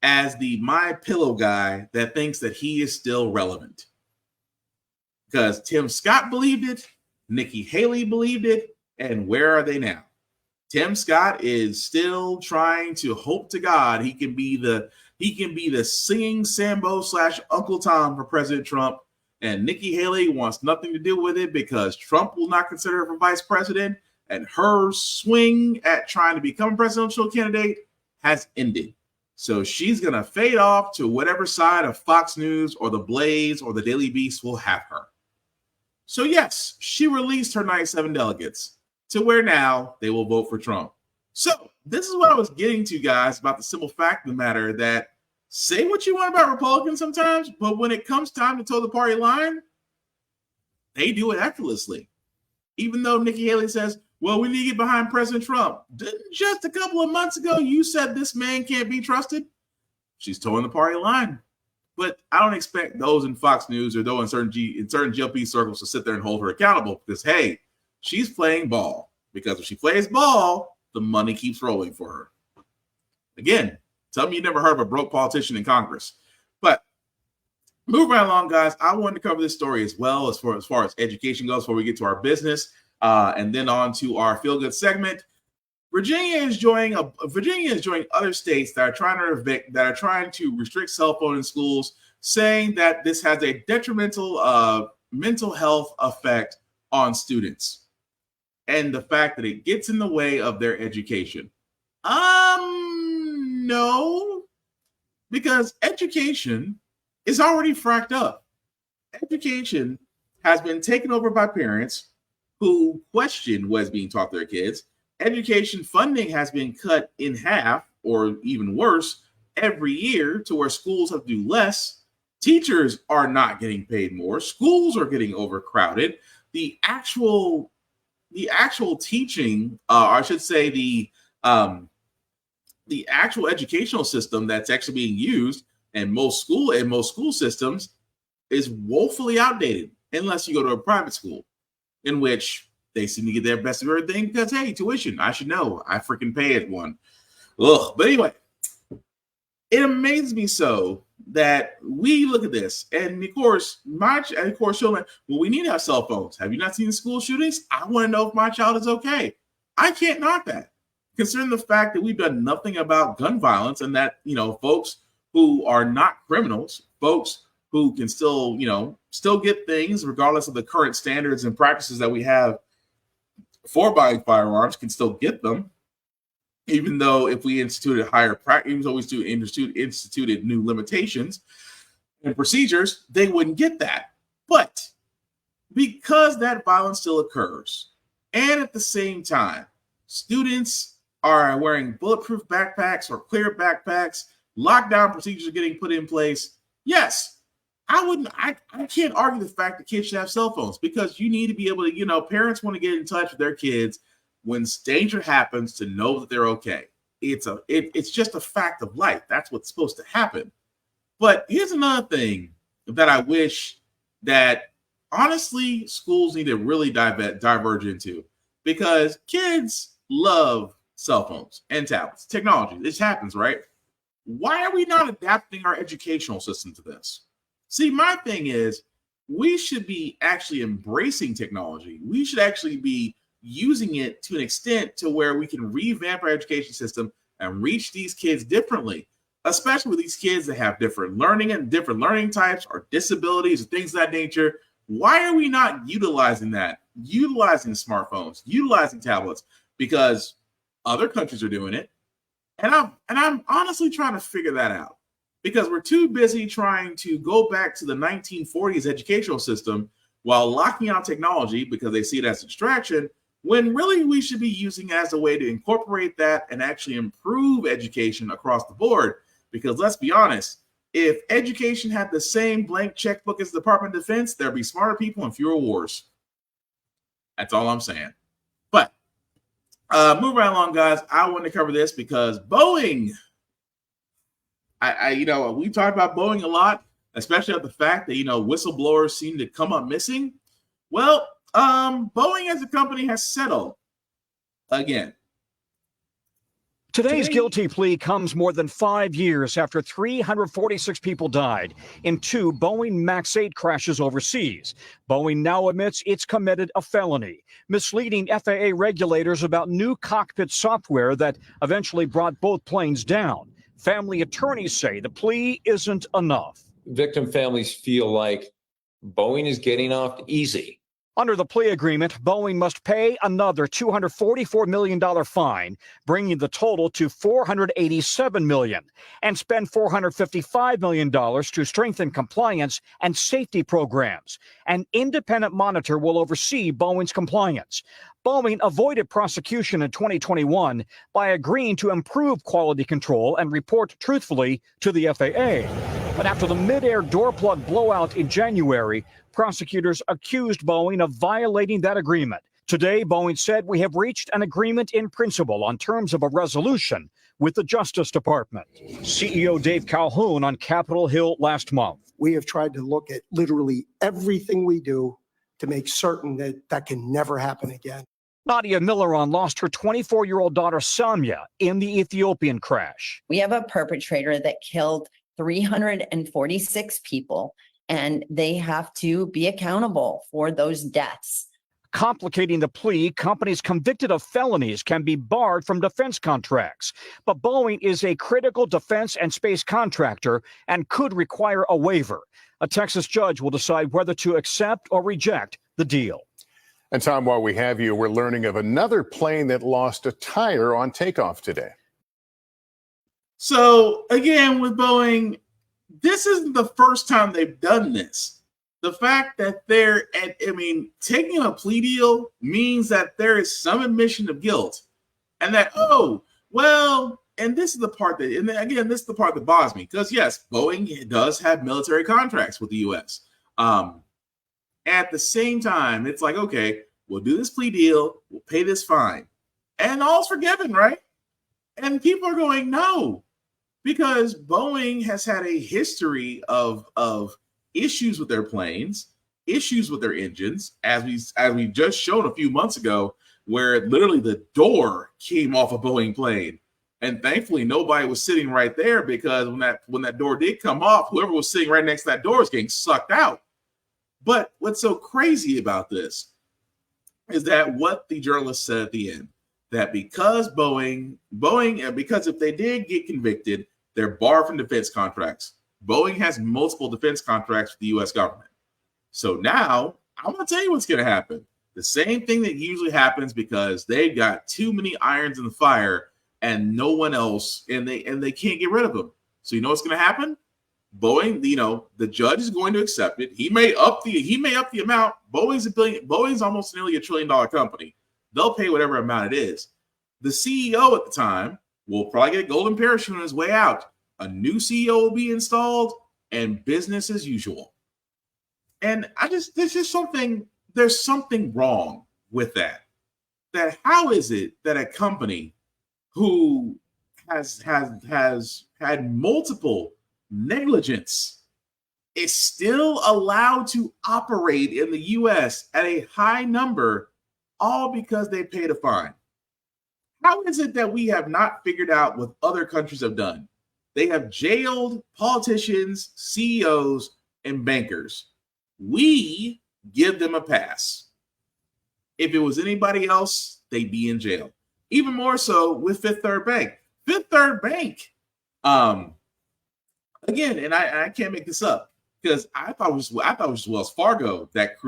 as the My Pillow guy that thinks that he is still relevant. Because Tim Scott believed it, Nikki Haley believed it, and where are they now? Tim Scott is still trying to hope to God he can be the singing Sambo / Uncle Tom for President Trump, and Nikki Haley wants nothing to do with it because Trump will not consider her for vice president, and her swing at trying to become a presidential candidate has ended. So she's going to fade off to whatever side of Fox News or the Blaze or the Daily Beast will have her. So yes, she released her 97 delegates to where now they will vote for Trump. So this is what I was getting to, guys, about the simple fact of the matter that say what you want about Republicans sometimes, but when it comes time to toe the party line, they do it effortlessly. Even though Nikki Haley says, well, we need to get behind President Trump. Didn't just a couple of months ago you said this man can't be trusted? She's towing the party line. But I don't expect those in Fox News or those in certain GOP circles to sit there and hold her accountable because, hey, she's playing ball. Because if she plays ball, the money keeps rolling for her. Again, tell me you never heard of a broke politician in Congress. But moving right along, guys, I wanted to cover this story as well as far as education goes before we get to our business and then on to our feel-good segment. Virginia is joining other states that are trying to restrict cell phone in schools, saying that this has a detrimental mental health effect on students and the fact that it gets in the way of their education. No, because education is already fracked up. Education has been taken over by parents who question what is being taught their kids. Education funding has been cut in half or even worse every year to where schools have to do less. Teachers are not getting paid more. Schools are getting overcrowded. The actual teaching, I should say the actual educational system that's actually being used in most school systems is woefully outdated unless you go to a private school in which they seem to get their best of everything because, hey, tuition, I should know. I freaking pay it one. Ugh. But anyway, it amazes me so that we look at this. And of course, children, well, we need to have cell phones. Have you not seen the school shootings? I want to know if my child is okay. I can't knock that. Considering the fact that we've done nothing about gun violence and that, folks who are not criminals, folks who can still get things regardless of the current standards and practices that we have for buying firearms can still get them. even though if we instituted instituted new limitations and procedures, they wouldn't get that. But because that violence still occurs, and at the same time, students are wearing bulletproof backpacks or clear backpacks, lockdown procedures are getting put in place, yes, I can't argue the fact that kids should have cell phones, because you need to be able to, parents want to get in touch with their kids when danger happens to know that they're okay. It's just a fact of life. That's what's supposed to happen. But here's another thing that I wish that honestly schools need to really diverge into, because kids love cell phones and tablets, technology. This happens, right? Why are we not adapting our educational system to this? See, my thing is, we should be actually embracing technology. We should actually be using it to an extent to where we can revamp our education system and reach these kids differently, especially with these kids that have different learning types or disabilities or things of that nature. Why are we not utilizing that? Utilizing smartphones, utilizing tablets, because other countries are doing it. And I'm honestly trying to figure that out, because we're too busy trying to go back to the 1940s educational system while locking out technology because they see it as a distraction, when really we should be using it as a way to incorporate that and actually improve education across the board. Because let's be honest, if education had the same blank checkbook as the Department of Defense, there'd be smarter people and fewer wars. That's all I'm saying. But move right along, guys. I want to cover this because Boeing, we talked about Boeing a lot, especially at the fact that, whistleblowers seem to come up missing. Well, Boeing as a company has settled again. Today's guilty plea comes more than 5 years after 346 people died in 2 Boeing MAX 8 crashes overseas. Boeing now admits it's committed a felony, misleading FAA regulators about new cockpit software that eventually brought both planes down. Family attorneys say the plea isn't enough. Victim families feel like Boeing is getting off easy. Under the plea agreement, Boeing must pay another $244 million fine, bringing the total to $487 million, and spend $455 million to strengthen compliance and safety programs. An independent monitor will oversee Boeing's compliance. Boeing avoided prosecution in 2021 by agreeing to improve quality control and report truthfully to the FAA. But after the mid-air door plug blowout in January, prosecutors accused Boeing of violating that agreement. Today, Boeing said we have reached an agreement in principle on terms of a resolution with the Justice Department. CEO Dave Calhoun on Capitol Hill last month. We have tried to look at literally everything we do to make certain that that can never happen again. Nadia Milaron lost her 24-year-old daughter, Samia, in the Ethiopian crash. We have a perpetrator that killed 346 people, and they have to be accountable for those deaths. Complicating the plea, companies convicted of felonies can be barred from defense contracts. But Boeing is a critical defense and space contractor and could require a waiver. A Texas judge will decide whether to accept or reject the deal. And Tom, while we have you, we're learning of another plane that lost a tire on takeoff today. So again, with Boeing, this isn't the first time they've done this. The fact that taking a plea deal means that there is some admission of guilt, and that, and this is the part that bothers me, because yes, Boeing does have military contracts with the U.S. At the same time, it's like, okay, we'll do this plea deal, we'll pay this fine, and all's forgiven, right? And people are going, no. Because Boeing has had a history of issues with their planes, issues with their engines, as we just showed a few months ago, where literally the door came off a Boeing plane, and thankfully nobody was sitting right there, because when that door did come off, whoever was sitting right next to that door is getting sucked out. But what's so crazy about this is that what the journalist said at the end, that because because if they did get convicted, they're barred from defense contracts. Boeing has multiple defense contracts with the U.S. government. So now I'm going to tell you what's going to happen. The same thing that usually happens because they've got too many irons in the fire, and no one else, and they can't get rid of him. So you know what's going to happen? Boeing, the judge is going to accept it. He may up the amount. Boeing's almost nearly $1 trillion company. They'll pay whatever amount it is. The CEO at the time will probably get a golden parachute on his way out. A new CEO will be installed, and business as usual. And there's something wrong with that. That how is it that a company who has had multiple negligence is still allowed to operate in the U.S. at a high number, all because they paid a fine? How is it that we have not figured out what other countries have done? They have jailed politicians, CEOs, and bankers. We give them a pass. If it was anybody else, they'd be in jail. Even more so with Fifth Third Bank. Fifth Third Bank, again, and I can't make this up because I thought it was Wells Fargo that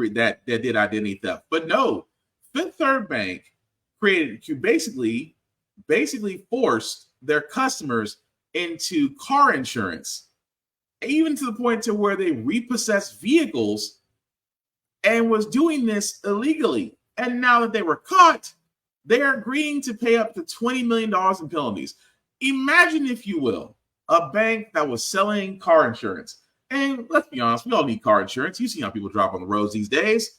did identity theft, but no, Fifth Third Bank basically forced their customers into car insurance, even to the point to where they repossessed vehicles and was doing this illegally. And now that they were caught, they're agreeing to pay up to $20 million in penalties. Imagine, if you will, a bank that was selling car insurance. And let's be honest, we all need car insurance. You see how people drop on the roads these days.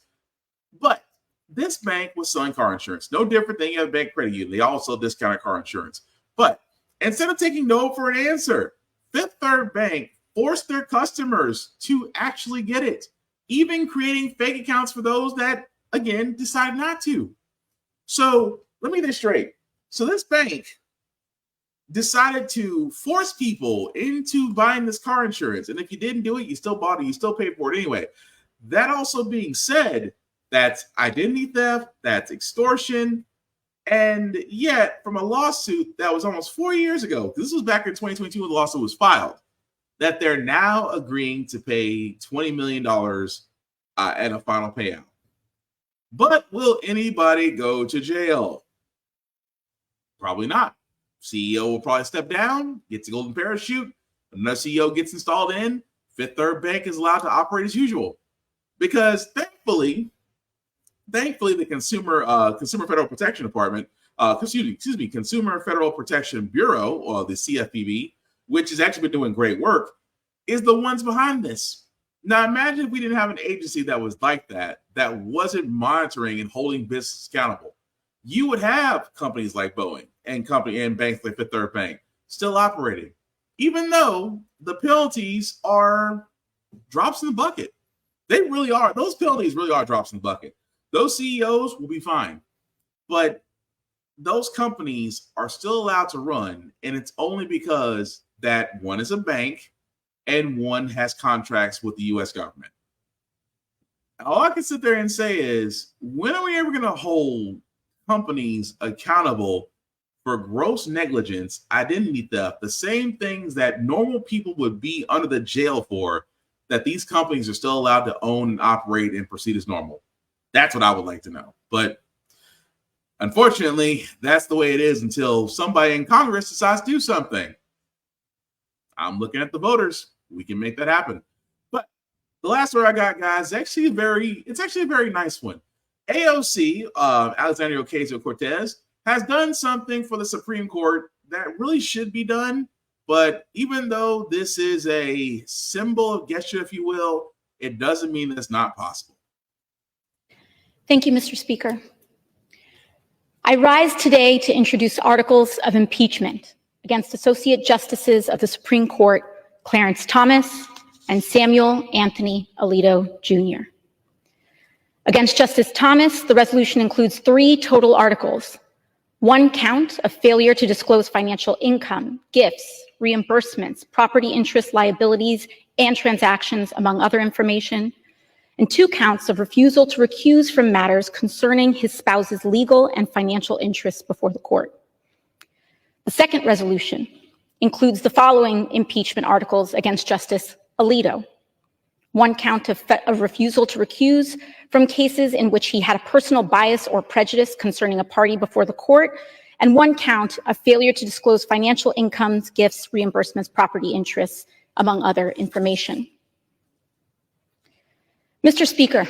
But this bank was selling car insurance. No different than any other bank credit union. They all sell discounted car insurance. But instead of taking no for an answer, Fifth Third Bank forced their customers to actually get it, even creating fake accounts for those that, again, decide not to. So let me get this straight. So this bank decided to force people into buying this car insurance. And if you didn't do it, you still bought it, you still paid for it anyway. That also being said, that's identity theft, that's extortion. And yet, from a lawsuit that was almost 4 years ago, this was back in 2022 when the lawsuit was filed, that they're now agreeing to pay $20 million and a final payout. But will anybody go to jail? Probably not. CEO will probably step down, gets a golden parachute, another CEO gets installed in, Fifth Third Bank is allowed to operate as usual. Because thankfully, the Consumer Federal Protection Department, Consumer Federal Protection Bureau, or the CFPB, which has actually been doing great work, is the ones behind this. Now, imagine if we didn't have an agency that was like that wasn't monitoring and holding business accountable. You would have companies like Boeing and banks like Fifth Third Bank still operating, even though the penalties are drops in the bucket. They really are. Those penalties really are drops in the bucket. Those CEOs will be fine, but those companies are still allowed to run, and it's only because that one is a bank and one has contracts with the U.S. government. All I can sit there and say is, when are we ever going to hold companies accountable for gross negligence, identity theft, the same things that normal people would be under the jail for, that these companies are still allowed to own and operate and proceed as normal? That's what I would like to know. But unfortunately, that's the way it is until somebody in Congress decides to do something. I'm looking at the voters. We can make that happen. But the last word I got, guys, it's actually a very nice one. AOC, Alexandria Ocasio-Cortez, has done something for the Supreme Court that really should be done. But even though this is a symbol of gesture, if you will, it doesn't mean that it's not possible. Thank you, Mr. Speaker. I rise today to introduce articles of impeachment against Associate Justices of the Supreme Court Clarence Thomas and Samuel Anthony Alito, Jr. Against Justice Thomas, the resolution includes 3 total articles: 1 count of failure to disclose financial income, gifts, reimbursements, property interest liabilities, and transactions, among other information, and 2 counts of refusal to recuse from matters concerning his spouse's legal and financial interests before the court. The second resolution includes the following impeachment articles against Justice Alito: 1 count of refusal to recuse from cases in which he had a personal bias or prejudice concerning a party before the court, and one count of failure to disclose financial incomes, gifts, reimbursements, property interests, among other information. Mr. Speaker,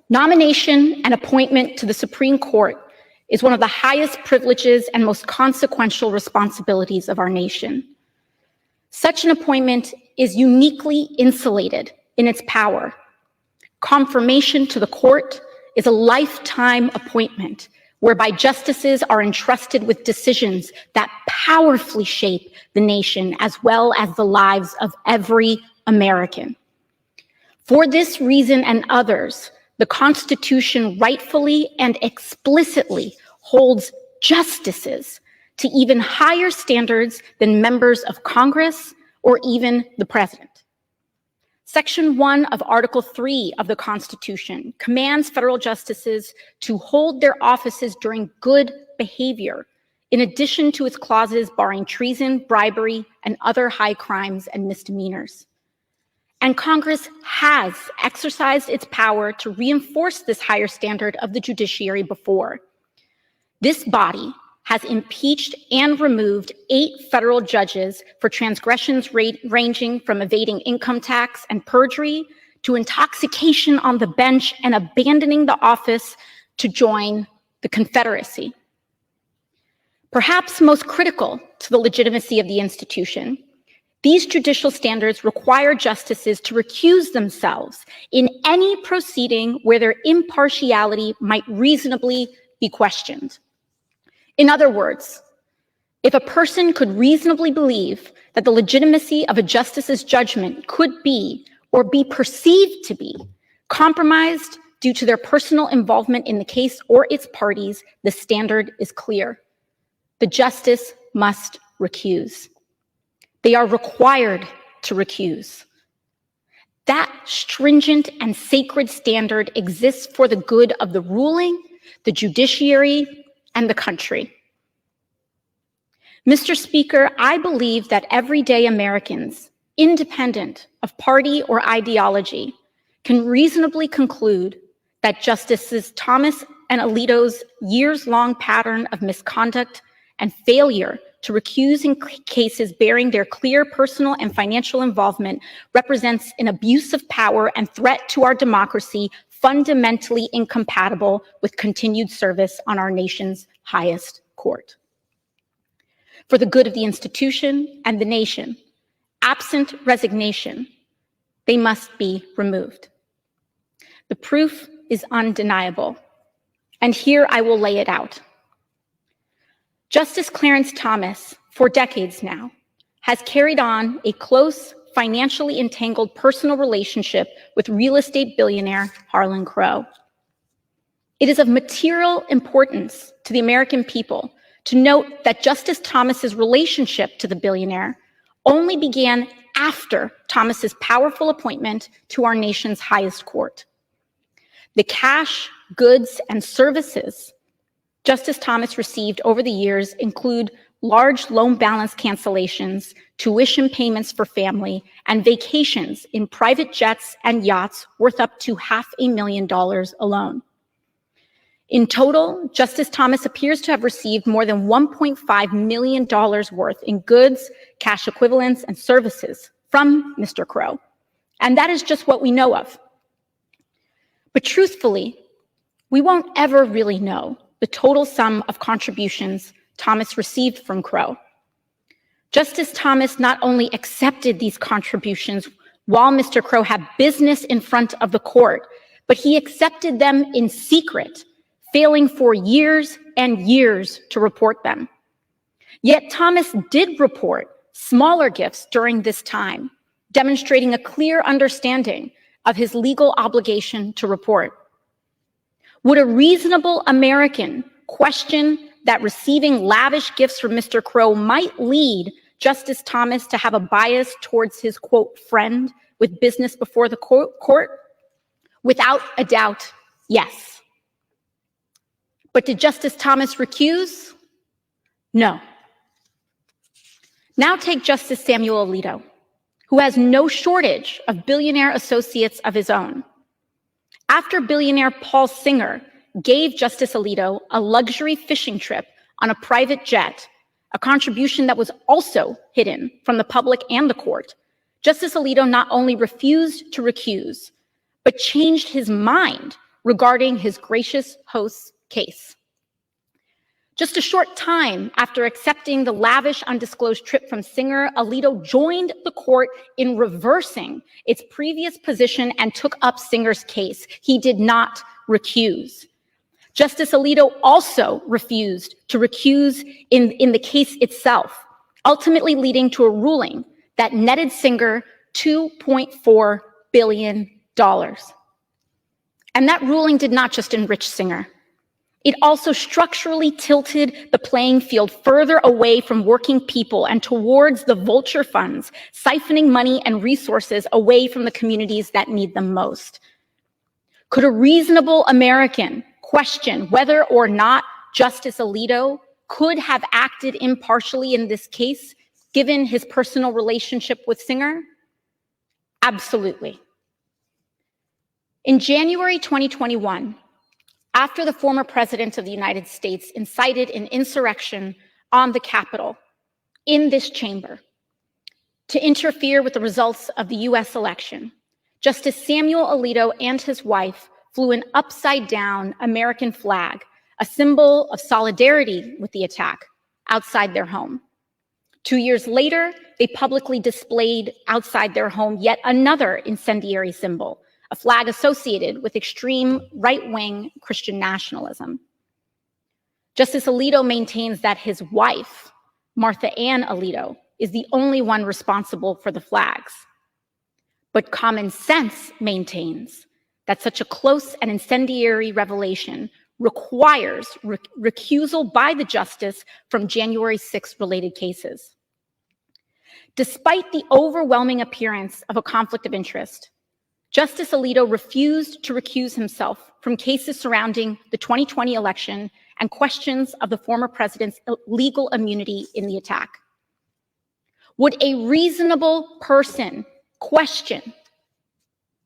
nomination and appointment to the Supreme Court is one of the highest privileges and most consequential responsibilities of our nation. Such an appointment is uniquely insulated in its power. Confirmation to the court is a lifetime appointment whereby justices are entrusted with decisions that powerfully shape the nation as well as the lives of every American. For this reason and others, the Constitution rightfully and explicitly holds justices to even higher standards than members of Congress or even the president. Section 1 of Article 3 of the Constitution commands federal justices to hold their offices during good behavior, in addition to its clauses barring treason, bribery, and other high crimes and misdemeanors. And Congress has exercised its power to reinforce this higher standard of the judiciary before. This body has impeached and removed 8 federal judges for transgressions ranging from evading income tax and perjury to intoxication on the bench and abandoning the office to join the Confederacy. Perhaps most critical to the legitimacy of the institution, these judicial standards require justices to recuse themselves in any proceeding where their impartiality might reasonably be questioned. In other words, if a person could reasonably believe that the legitimacy of a justice's judgment could be or be perceived to be compromised due to their personal involvement in the case or its parties, the standard is clear. The justice must recuse. They are required to recuse. That stringent and sacred standard exists for the good of the ruling, the judiciary, and the country. Mr. Speaker, I believe that everyday Americans, independent of party or ideology, can reasonably conclude that Justices Thomas and Alito's years-long pattern of misconduct and failure to recuse in cases bearing their clear personal and financial involvement represents an abuse of power and threat to our democracy fundamentally incompatible with continued service on our nation's highest court. For the good of the institution and the nation, absent resignation, they must be removed. The proof is undeniable, and here I will lay it out. Justice Clarence Thomas, for decades now, has carried on a close, financially entangled personal relationship with real estate billionaire Harlan Crow. It is of material importance to the American people to note that Justice Thomas's relationship to the billionaire only began after Thomas's powerful appointment to our nation's highest court. The cash, goods, and services Justice Thomas received over the years include large loan balance cancellations, tuition payments for family, and vacations in private jets and yachts worth up to $500,000 alone. In total, Justice Thomas appears to have received more than $1.5 million worth in goods, cash equivalents, and services from Mr. Crow. And that is just what we know of. But truthfully, we won't ever really know the total sum of contributions Thomas received from Crow. Justice Thomas not only accepted these contributions while Mr. Crow had business in front of the court, but he accepted them in secret, failing for years and years to report them. Yet Thomas did report smaller gifts during this time, demonstrating a clear understanding of his legal obligation to report. Would a reasonable American question that receiving lavish gifts from Mr. Crow might lead Justice Thomas to have a bias towards his, quote, friend with business before the court? Without a doubt, yes. But did Justice Thomas recuse? No. Now take Justice Samuel Alito, who has no shortage of billionaire associates of his own. After billionaire Paul Singer gave Justice Alito a luxury fishing trip on a private jet, a contribution that was also hidden from the public and the court, Justice Alito not only refused to recuse, but changed his mind regarding his gracious host's case. Just a short time after accepting the lavish undisclosed trip from Singer, Alito joined the court in reversing its previous position and took up Singer's case. He did not recuse. Justice Alito also refused to recuse in the case itself, ultimately leading to a ruling that netted Singer $2.4 billion. And that ruling did not just enrich Singer. It also structurally tilted the playing field further away from working people and towards the vulture funds, siphoning money and resources away from the communities that need them most. Could a reasonable American question whether or not Justice Alito could have acted impartially in this case, given his personal relationship with Singer? Absolutely. In January 2021, after the former president of the United States incited an insurrection on the Capitol in this chamber to interfere with the results of the US election, Justice Samuel Alito and his wife flew an upside-down American flag, a symbol of solidarity with the attack, outside their home. 2 years later, they publicly displayed outside their home yet another incendiary symbol, a flag associated with extreme right-wing Christian nationalism. Justice Alito maintains that his wife, Martha Ann Alito, is the only one responsible for the flags. But common sense maintains that such a close and incendiary revelation requires recusal by the justice from January 6 related cases. Despite the overwhelming appearance of a conflict of interest, Justice Alito refused to recuse himself from cases surrounding the 2020 election and questions of the former president's legal immunity in the attack. Would a reasonable person question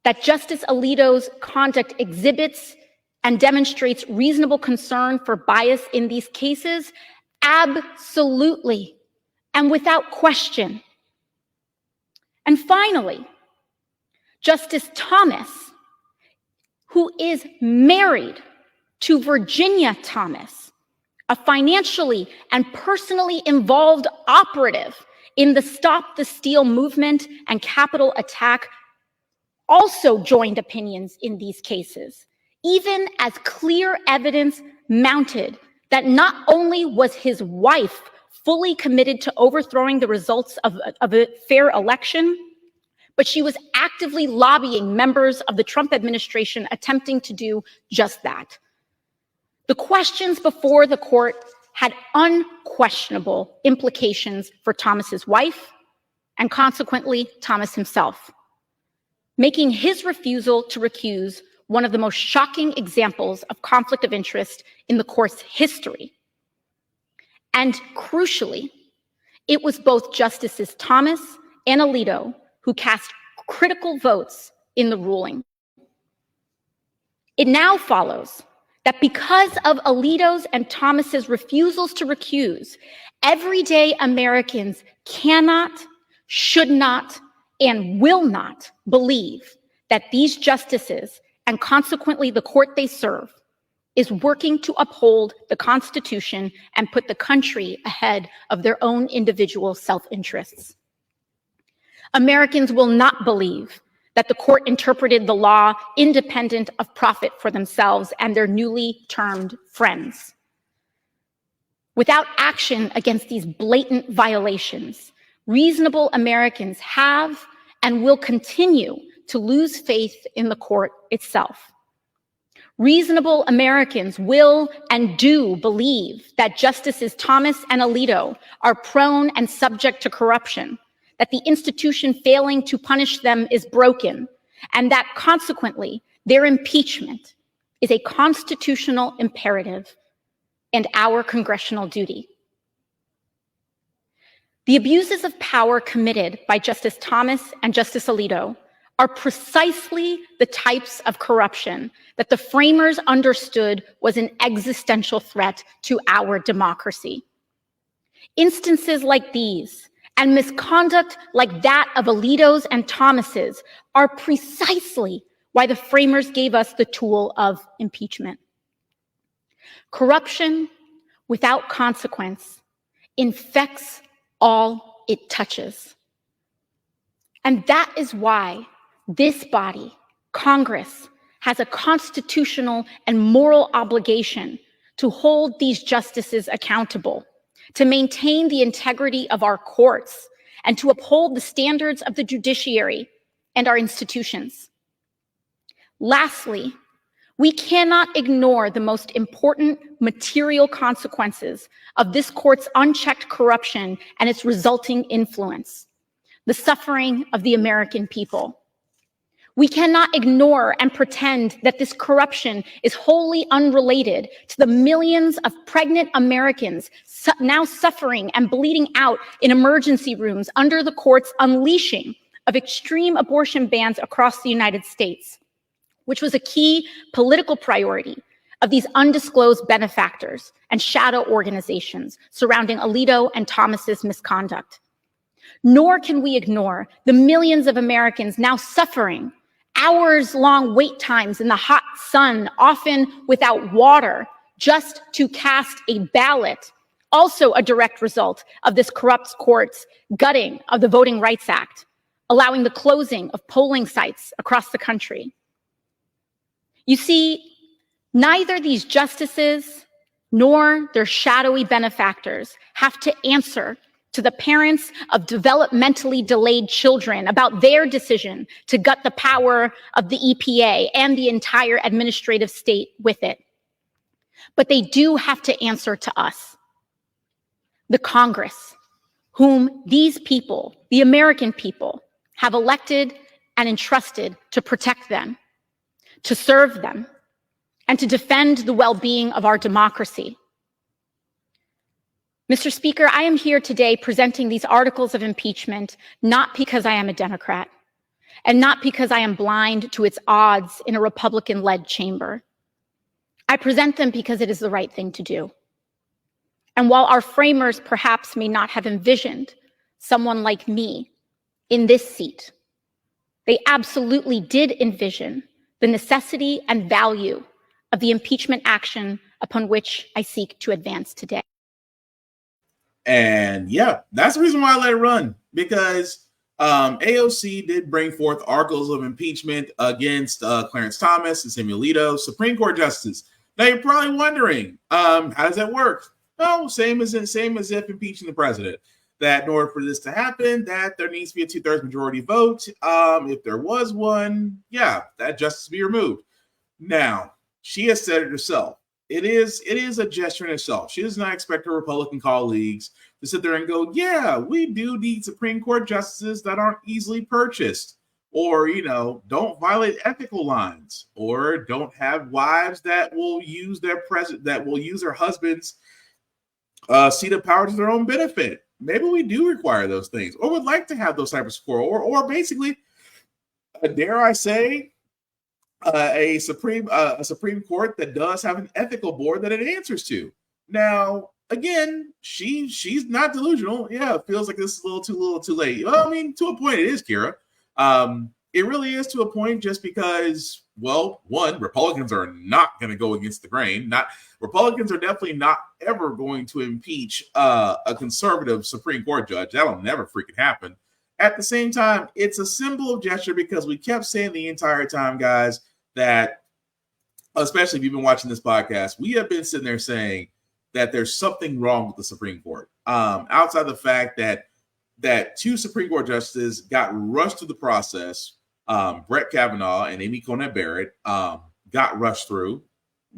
that Justice Alito's conduct exhibits and demonstrates reasonable concern for bias in these cases? Absolutely, and without question. And finally, Justice Thomas, who is married to Virginia Thomas, a financially and personally involved operative in the Stop the Steal movement and Capitol attack, also joined opinions in these cases, even as clear evidence mounted that not only was his wife fully committed to overthrowing the results of a fair election, but she was actively lobbying members of the Trump administration attempting to do just that. The questions before the court had unquestionable implications for Thomas's wife and consequently Thomas himself, making his refusal to recuse one of the most shocking examples of conflict of interest in the court's history. And crucially, it was both Justices Thomas and Alito who cast critical votes in the ruling. It now follows that because of Alito's and Thomas's refusals to recuse, everyday Americans cannot, should not, and will not believe that these justices, and consequently the court they serve, is working to uphold the Constitution and put the country ahead of their own individual self-interests. Americans will not believe that the court interpreted the law independent of profit for themselves and their newly termed friends. Without action against these blatant violations, reasonable Americans have and will continue to lose faith in the court itself. Reasonable Americans will and do believe that Justices Thomas and Alito are prone and subject to corruption, that the institution failing to punish them is broken, and that consequently their impeachment is a constitutional imperative and our congressional duty. The abuses of power committed by Justice Thomas and Justice Alito are precisely the types of corruption that the framers understood was an existential threat to our democracy. Instances like these and misconduct like that of Alito's and Thomas's are precisely why the framers gave us the tool of impeachment. Corruption without consequence infects all it touches. And that is why this body, Congress, has a constitutional and moral obligation to hold these justices accountable, to maintain the integrity of our courts, and to uphold the standards of the judiciary and our institutions. Lastly, we cannot ignore the most important material consequences of this court's unchecked corruption and its resulting influence: the suffering of the American people. We cannot ignore and pretend that this corruption is wholly unrelated to the millions of pregnant Americans now suffering and bleeding out in emergency rooms under the court's unleashing of extreme abortion bans across the United States, which was a key political priority of these undisclosed benefactors and shadow organizations surrounding Alito and Thomas's misconduct. Nor can we ignore the millions of Americans now suffering hours-long wait times in the hot sun, often without water, just to cast a ballot, also a direct result of this corrupt court's gutting of the Voting Rights Act, allowing the closing of polling sites across the country. You see, neither these justices nor their shadowy benefactors have to answer to the parents of developmentally delayed children about their decision to gut the power of the EPA and the entire administrative state with it. But they do have to answer to us, the Congress, whom these people, the American people, have elected and entrusted to protect them, to serve them, and to defend the well-being of our democracy. Mr. Speaker, I am here today presenting these articles of impeachment not because I am a Democrat and not because I am blind to its odds in a Republican-led chamber. I present them because it is the right thing to do. And while our framers perhaps may not have envisioned someone like me in this seat, they absolutely did envision the necessity and value of the impeachment action upon which I seek to advance today. And yeah, that's the reason why I let it run, because AOC did bring forth articles of impeachment against Clarence Thomas and Samuel Alito, Supreme Court justices. Now you're probably wondering, how does that work? No, same as if impeaching the president. That in order for this to happen, that there needs to be a 2/3 majority vote. If there was one, yeah, that justice be removed. Now, she has said it herself. It is a gesture in itself. She does not expect her Republican colleagues to sit there and go, yeah, we do need Supreme Court justices that aren't easily purchased, or, don't violate ethical lines, or don't have wives that will use their husband's seat of power to their own benefit. Maybe we do require those things, or would like to have those types of score, or basically, dare I say, a Supreme Court that does have an ethical board that it answers to. Now, again, she's not delusional. Yeah, it feels like this is a little too late. Well, I mean, to a point, it is, Kira. It really is to a point, just because, well, one, Republicans are not going to go against the grain. Republicans are definitely not ever going to impeach a conservative Supreme Court judge. That'll never freaking happen. At the same time, it's a symbol of gesture, because we kept saying the entire time, guys, that, especially if you've been watching this podcast, we have been sitting there saying that there's something wrong with the Supreme Court. Outside the fact that two Supreme Court justices got rushed through the process, Brett Kavanaugh and Amy Coney Barrett got rushed through,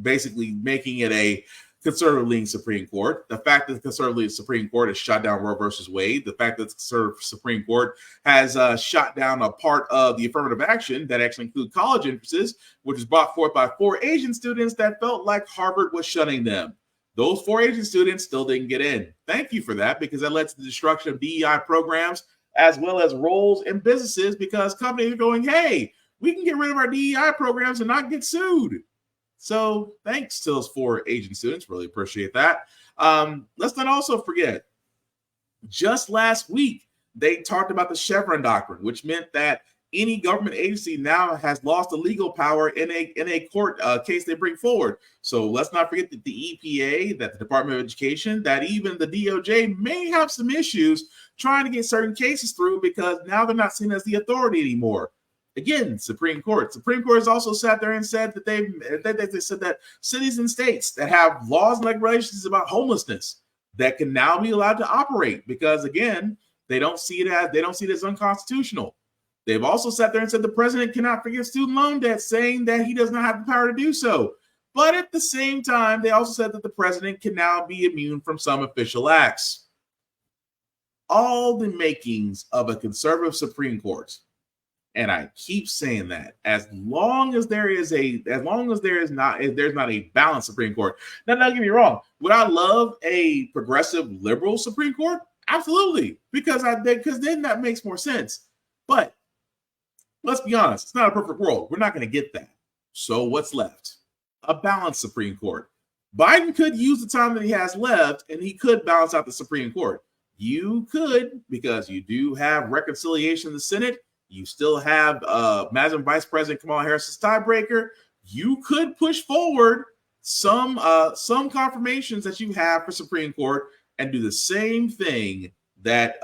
basically making it a conservative-leaning Supreme Court. The fact that the conservative Supreme Court has shot down Roe versus Wade, the fact that the conservative Supreme Court has shot down a part of the affirmative action that actually include college entrances, which was brought forth by 4 Asian students that felt like Harvard was shunning them. Those 4 Asian students still didn't get in. Thank you for that, because that led to the destruction of DEI programs as well as roles in businesses because companies are going, hey, we can get rid of our DEI programs and not get sued. So thanks to those 4 Asian students. Really appreciate that. Let's not also forget, just last week, they talked about the Chevron doctrine, which meant that any government agency now has lost the legal power in a court case they bring forward. So let's not forget that the EPA, that the Department of Education, that even the DOJ may have some issues trying to get certain cases through because now they're not seen as the authority anymore. Again, Supreme Court has also sat there and said that they said that cities and states that have laws and regulations about homelessness that can now be allowed to operate because, again, they don't see it as unconstitutional. They've also sat there and said the president cannot forgive student loan debt, saying that he does not have the power to do so. But at the same time, they also said that the president can now be immune from some official acts. All the makings of a conservative Supreme Court. And I keep saying that as long as there's not a balanced Supreme Court. Now, don't get me wrong. Would I love a progressive liberal Supreme Court? Absolutely, because then that makes more sense. But let's be honest, it's not a perfect world. We're not going to get that. So what's left? A balanced Supreme Court. Biden could use the time that he has left, and he could balance out the Supreme Court. You could, because you do have reconciliation in the Senate. You still have Madam Vice President Kamala Harris's tiebreaker. You could push forward some confirmations that you have for Supreme Court and do the same thing that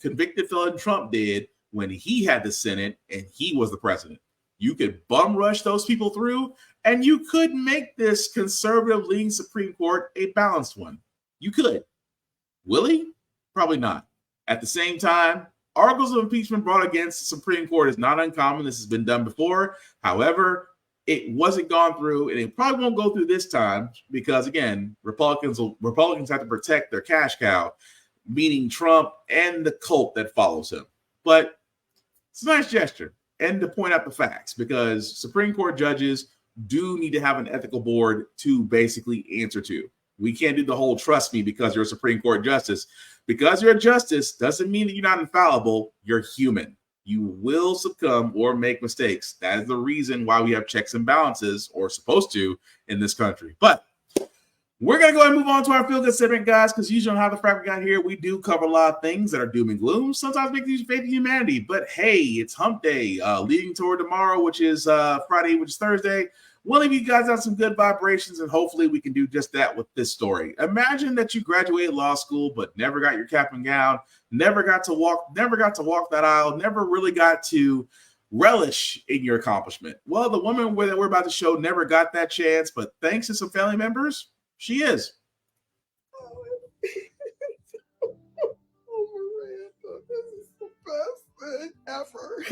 convicted felon Trump did when he had the Senate and he was the president. You could bum rush those people through, and you could make this conservative leaning Supreme Court a balanced one. You could. Will he? Probably not. At the same time, articles of impeachment brought against the Supreme Court is not uncommon. This has been done before. However, it wasn't gone through, and it probably won't go through this time because, again, Republicans have to protect their cash cow, meaning Trump and the cult that follows him. But it's a nice gesture, and to point out the facts, because Supreme Court judges do need to have an ethical board to basically answer to. We can't do the whole trust me because you're a Supreme Court justice. Because you're a justice doesn't mean that you're not infallible. You're human. You will succumb or make mistakes. That is the reason why we have checks and balances, or supposed to, in this country. But we're going to go ahead and move on to our feel-good segment, guys, because usually on How the Frack We Got Here, we do cover a lot of things that are doom and gloom, sometimes make you faith in humanity. But hey, it's hump day, leading toward tomorrow, which is Friday, which is Thursday. We'll leave you guys on some good vibrations, and hopefully we can do just that with this story. Imagine that you graduated law school, but never got your cap and gown, never got to walk that aisle, never really got to relish in your accomplishment. Well, the woman that we're about to show never got that chance, but thanks to some family members, she is. This is the best thing ever.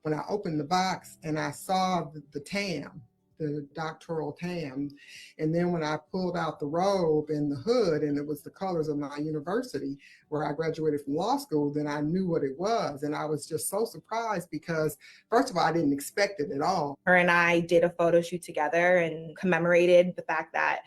When I opened the box and I saw the TAM, the doctoral TAM, and then when I pulled out the robe and the hood and it was the colors of my university where I graduated from law school, then I knew what it was. And I was just so surprised because, first of all, I didn't expect it at all. Her and I did a photo shoot together and commemorated the fact that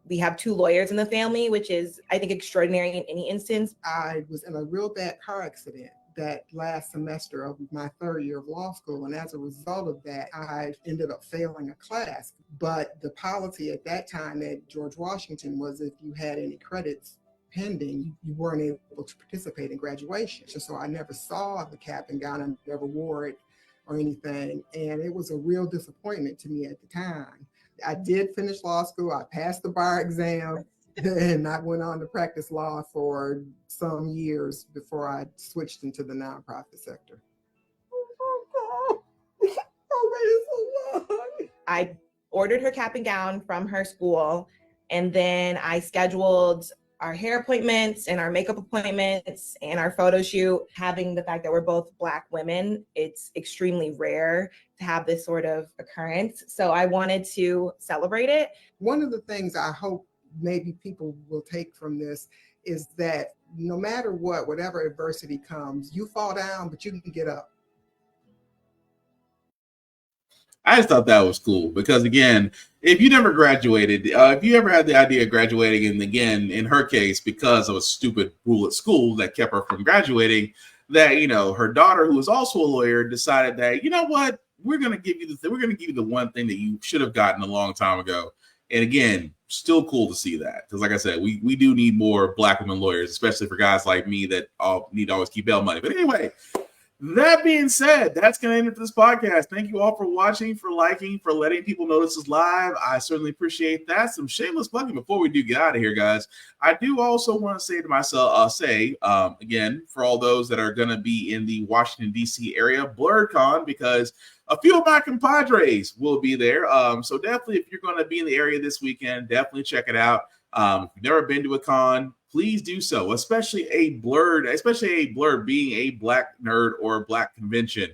we have 2 lawyers in the family, which is, I think, extraordinary in any instance. I was in a real bad car accident that last semester of my 3rd year of law school. And as a result of that, I ended up failing a class. But the policy at that time at George Washington was if you had any credits pending, you weren't able to participate in graduation. So I never saw the cap and gown, I never wore it or anything. And it was a real disappointment to me at the time. I did finish law school, I passed the bar exam, and I went on to practice law for some years before I switched into the nonprofit sector. I ordered her cap and gown from her school, and then I scheduled our hair appointments and our makeup appointments and our photo shoot. Having the fact that we're both Black women, it's extremely rare to have this sort of occurrence. So I wanted to celebrate it. One of the things I hope maybe people will take from this is that no matter what, whatever adversity comes, you fall down, but you can get up. I just thought that was cool because, again, if you never graduated, if you ever had the idea of graduating, and again, in her case, because of a stupid rule at school that kept her from graduating, that, you know, her daughter, who was also a lawyer, decided that, you know what, we're going to give you the one thing that you should have gotten a long time ago. And again, still cool to see that, because like I said, we do need more Black women lawyers, especially for guys like me that need to always keep bail money. But anyway, that being said, that's going to end it for this podcast. Thank you all for watching, for liking, for letting people know this is live. I certainly appreciate that. Some shameless plugging before we do get out of here, guys. I do also want to say to myself, again, for all those that are going to be in the Washington, D.C. area, BlurredCon, because a few of my compadres will be there. So definitely, if you're going to be in the area this weekend, definitely check it out. If you've never been to a con, please do so, especially a Blurred being a Black nerd or Black convention.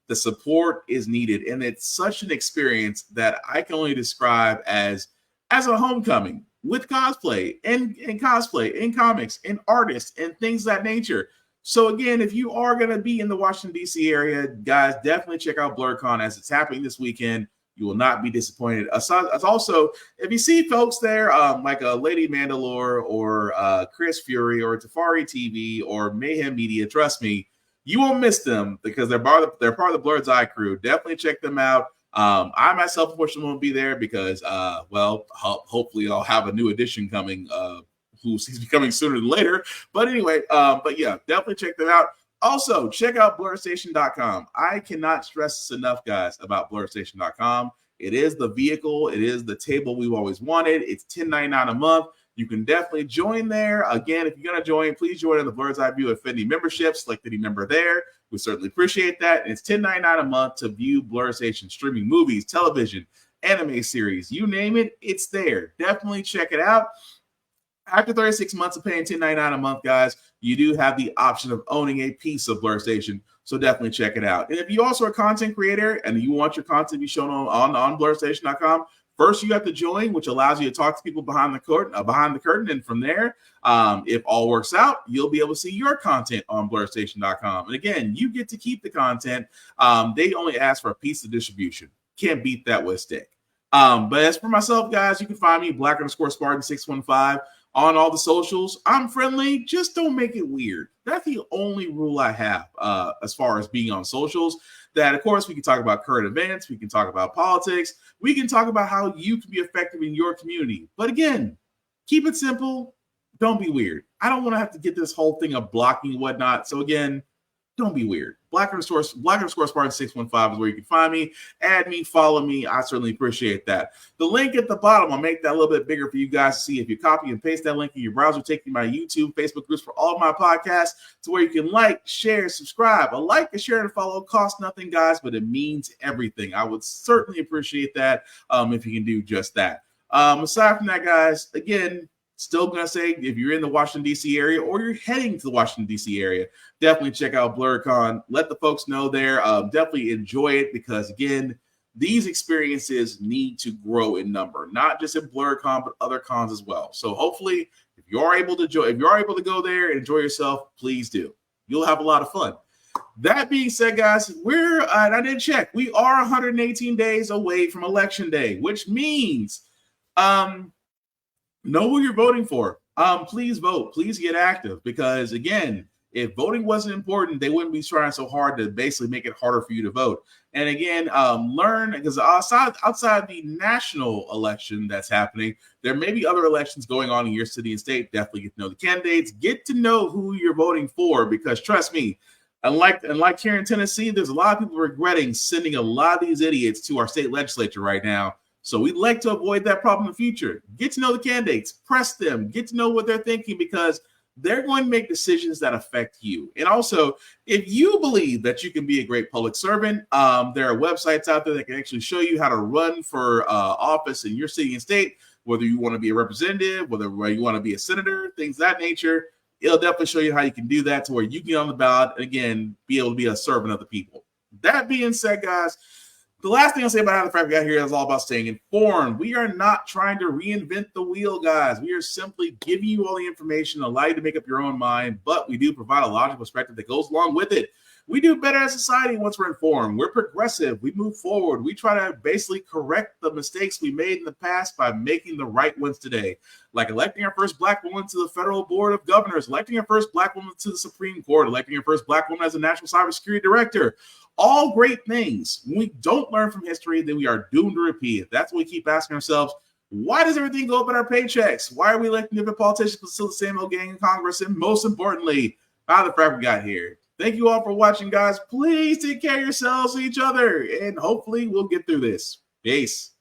The support is needed, and it's such an experience that I can only describe as a homecoming with cosplay and cosplay and comics and artists and things of that nature. So again, if you are going to be in the Washington, D.C. area, guys, definitely check out BlurredCon as it's happening this weekend. You will not be disappointed. Also, if you see folks there like a Lady Mandalore or Chris Fury or Tafari TV or Mayhem Media, trust me, you won't miss them because they're part of the Blurred's Eye crew. Definitely check them out. I myself, unfortunately, won't be there because, hopefully I'll have a new edition coming who seems to be coming sooner than later. But anyway, but yeah, definitely check them out. Also, check out blurredstation.com. I cannot stress this enough, guys, about blurredstation.com. It is the vehicle. It is the table we've always wanted. It's $10.99 a month. You can definitely join there. Again, if you're going to join, please join in the Blurred's Eye View Affinity membership. Select any member there. We certainly appreciate that. And it's $10.99 a month to view Blurred Station streaming movies, television, anime series. You name it, it's there. Definitely check it out. After 36 months of paying $10.99 a month, guys, you do have the option of owning a piece of Blurred Station. So definitely check it out. And if you also are a content creator and you want your content to be shown on blurredstation.com, first you have to join, which allows you to talk to people behind the curtain. And from there, if all works out, you'll be able to see your content on blurredstation.com. And again, you get to keep the content. They only ask for a piece of distribution. Can't beat that with a stick. But as for myself, guys, you can find me Black_Spartan615 on all the socials. I'm friendly. Just don't make it weird. That's the only rule I have as far as being on socials. That, of course, we can talk about current events. We can talk about politics. We can talk about how you can be effective in your community. But again, keep it simple. Don't be weird. I don't want to have to get this whole thing of blocking and whatnot. So again, don't be weird. Black_Spartan615 is where you can find me. Add me, follow me. I certainly appreciate that. The link at the bottom, I'll make that a little bit bigger for you guys to see. If you copy and paste that link in your browser, take you to my YouTube, Facebook groups for all of my podcasts to where you can like, share, subscribe. A like, a share, and a follow costs nothing, guys, but it means everything. I would certainly appreciate that if you can do just that. Aside from that, guys, again, still going to say, if you're in the Washington, D.C. area or you're heading to the Washington, D.C. area, definitely check out BlurredCon. Let the folks know there. Definitely enjoy it because, again, these experiences need to grow in number, not just at BlurredCon, but other cons as well. So hopefully, if you are able to go there and enjoy yourself, please do. You'll have a lot of fun. That being said, guys, I did check. We are 118 days away from Election Day, which means know who you're voting for. Please vote. Please get active because, again, if voting wasn't important, they wouldn't be trying so hard to basically make it harder for you to vote. And again, learn, because outside the national election that's happening, there may be other elections going on in your city and state. Definitely get to know the candidates. Get to know who you're voting for because, trust me, unlike here in Tennessee, there's a lot of people regretting sending a lot of these idiots to our state legislature right now. So we'd like to avoid that problem in the future. Get to know the candidates, press them, get to know what they're thinking because they're going to make decisions that affect you. And also, if you believe that you can be a great public servant, there are websites out there that can actually show you how to run for office in your city and state, whether you want to be a representative, whether you want to be a senator, things of that nature. It'll definitely show you how you can do that to where you can get on the ballot and, again, be able to be a servant of the people. That being said, guys, the last thing I'll say about how the Frack We Got Here is all about staying informed. We are not trying to reinvent the wheel, guys. We are simply giving you all the information, allow you to make up your own mind, but we do provide a logical perspective that goes along with it. We do better as a society once we're informed. We're progressive. We move forward. We try to basically correct the mistakes we made in the past by making the right ones today, like electing our first Black woman to the Federal Board of Governors, electing our first Black woman to the Supreme Court, electing our first Black woman as a National Cybersecurity Director. All great things. When we don't learn from history, then we are doomed to repeat it. That's what we keep asking ourselves. Why does everything go up in our paychecks? Why are we electing different politicians but still the same old gang in Congress? And most importantly, how the frack we got here. Thank you all for watching, guys. Please take care of yourselves and each other, and hopefully we'll get through this. Peace.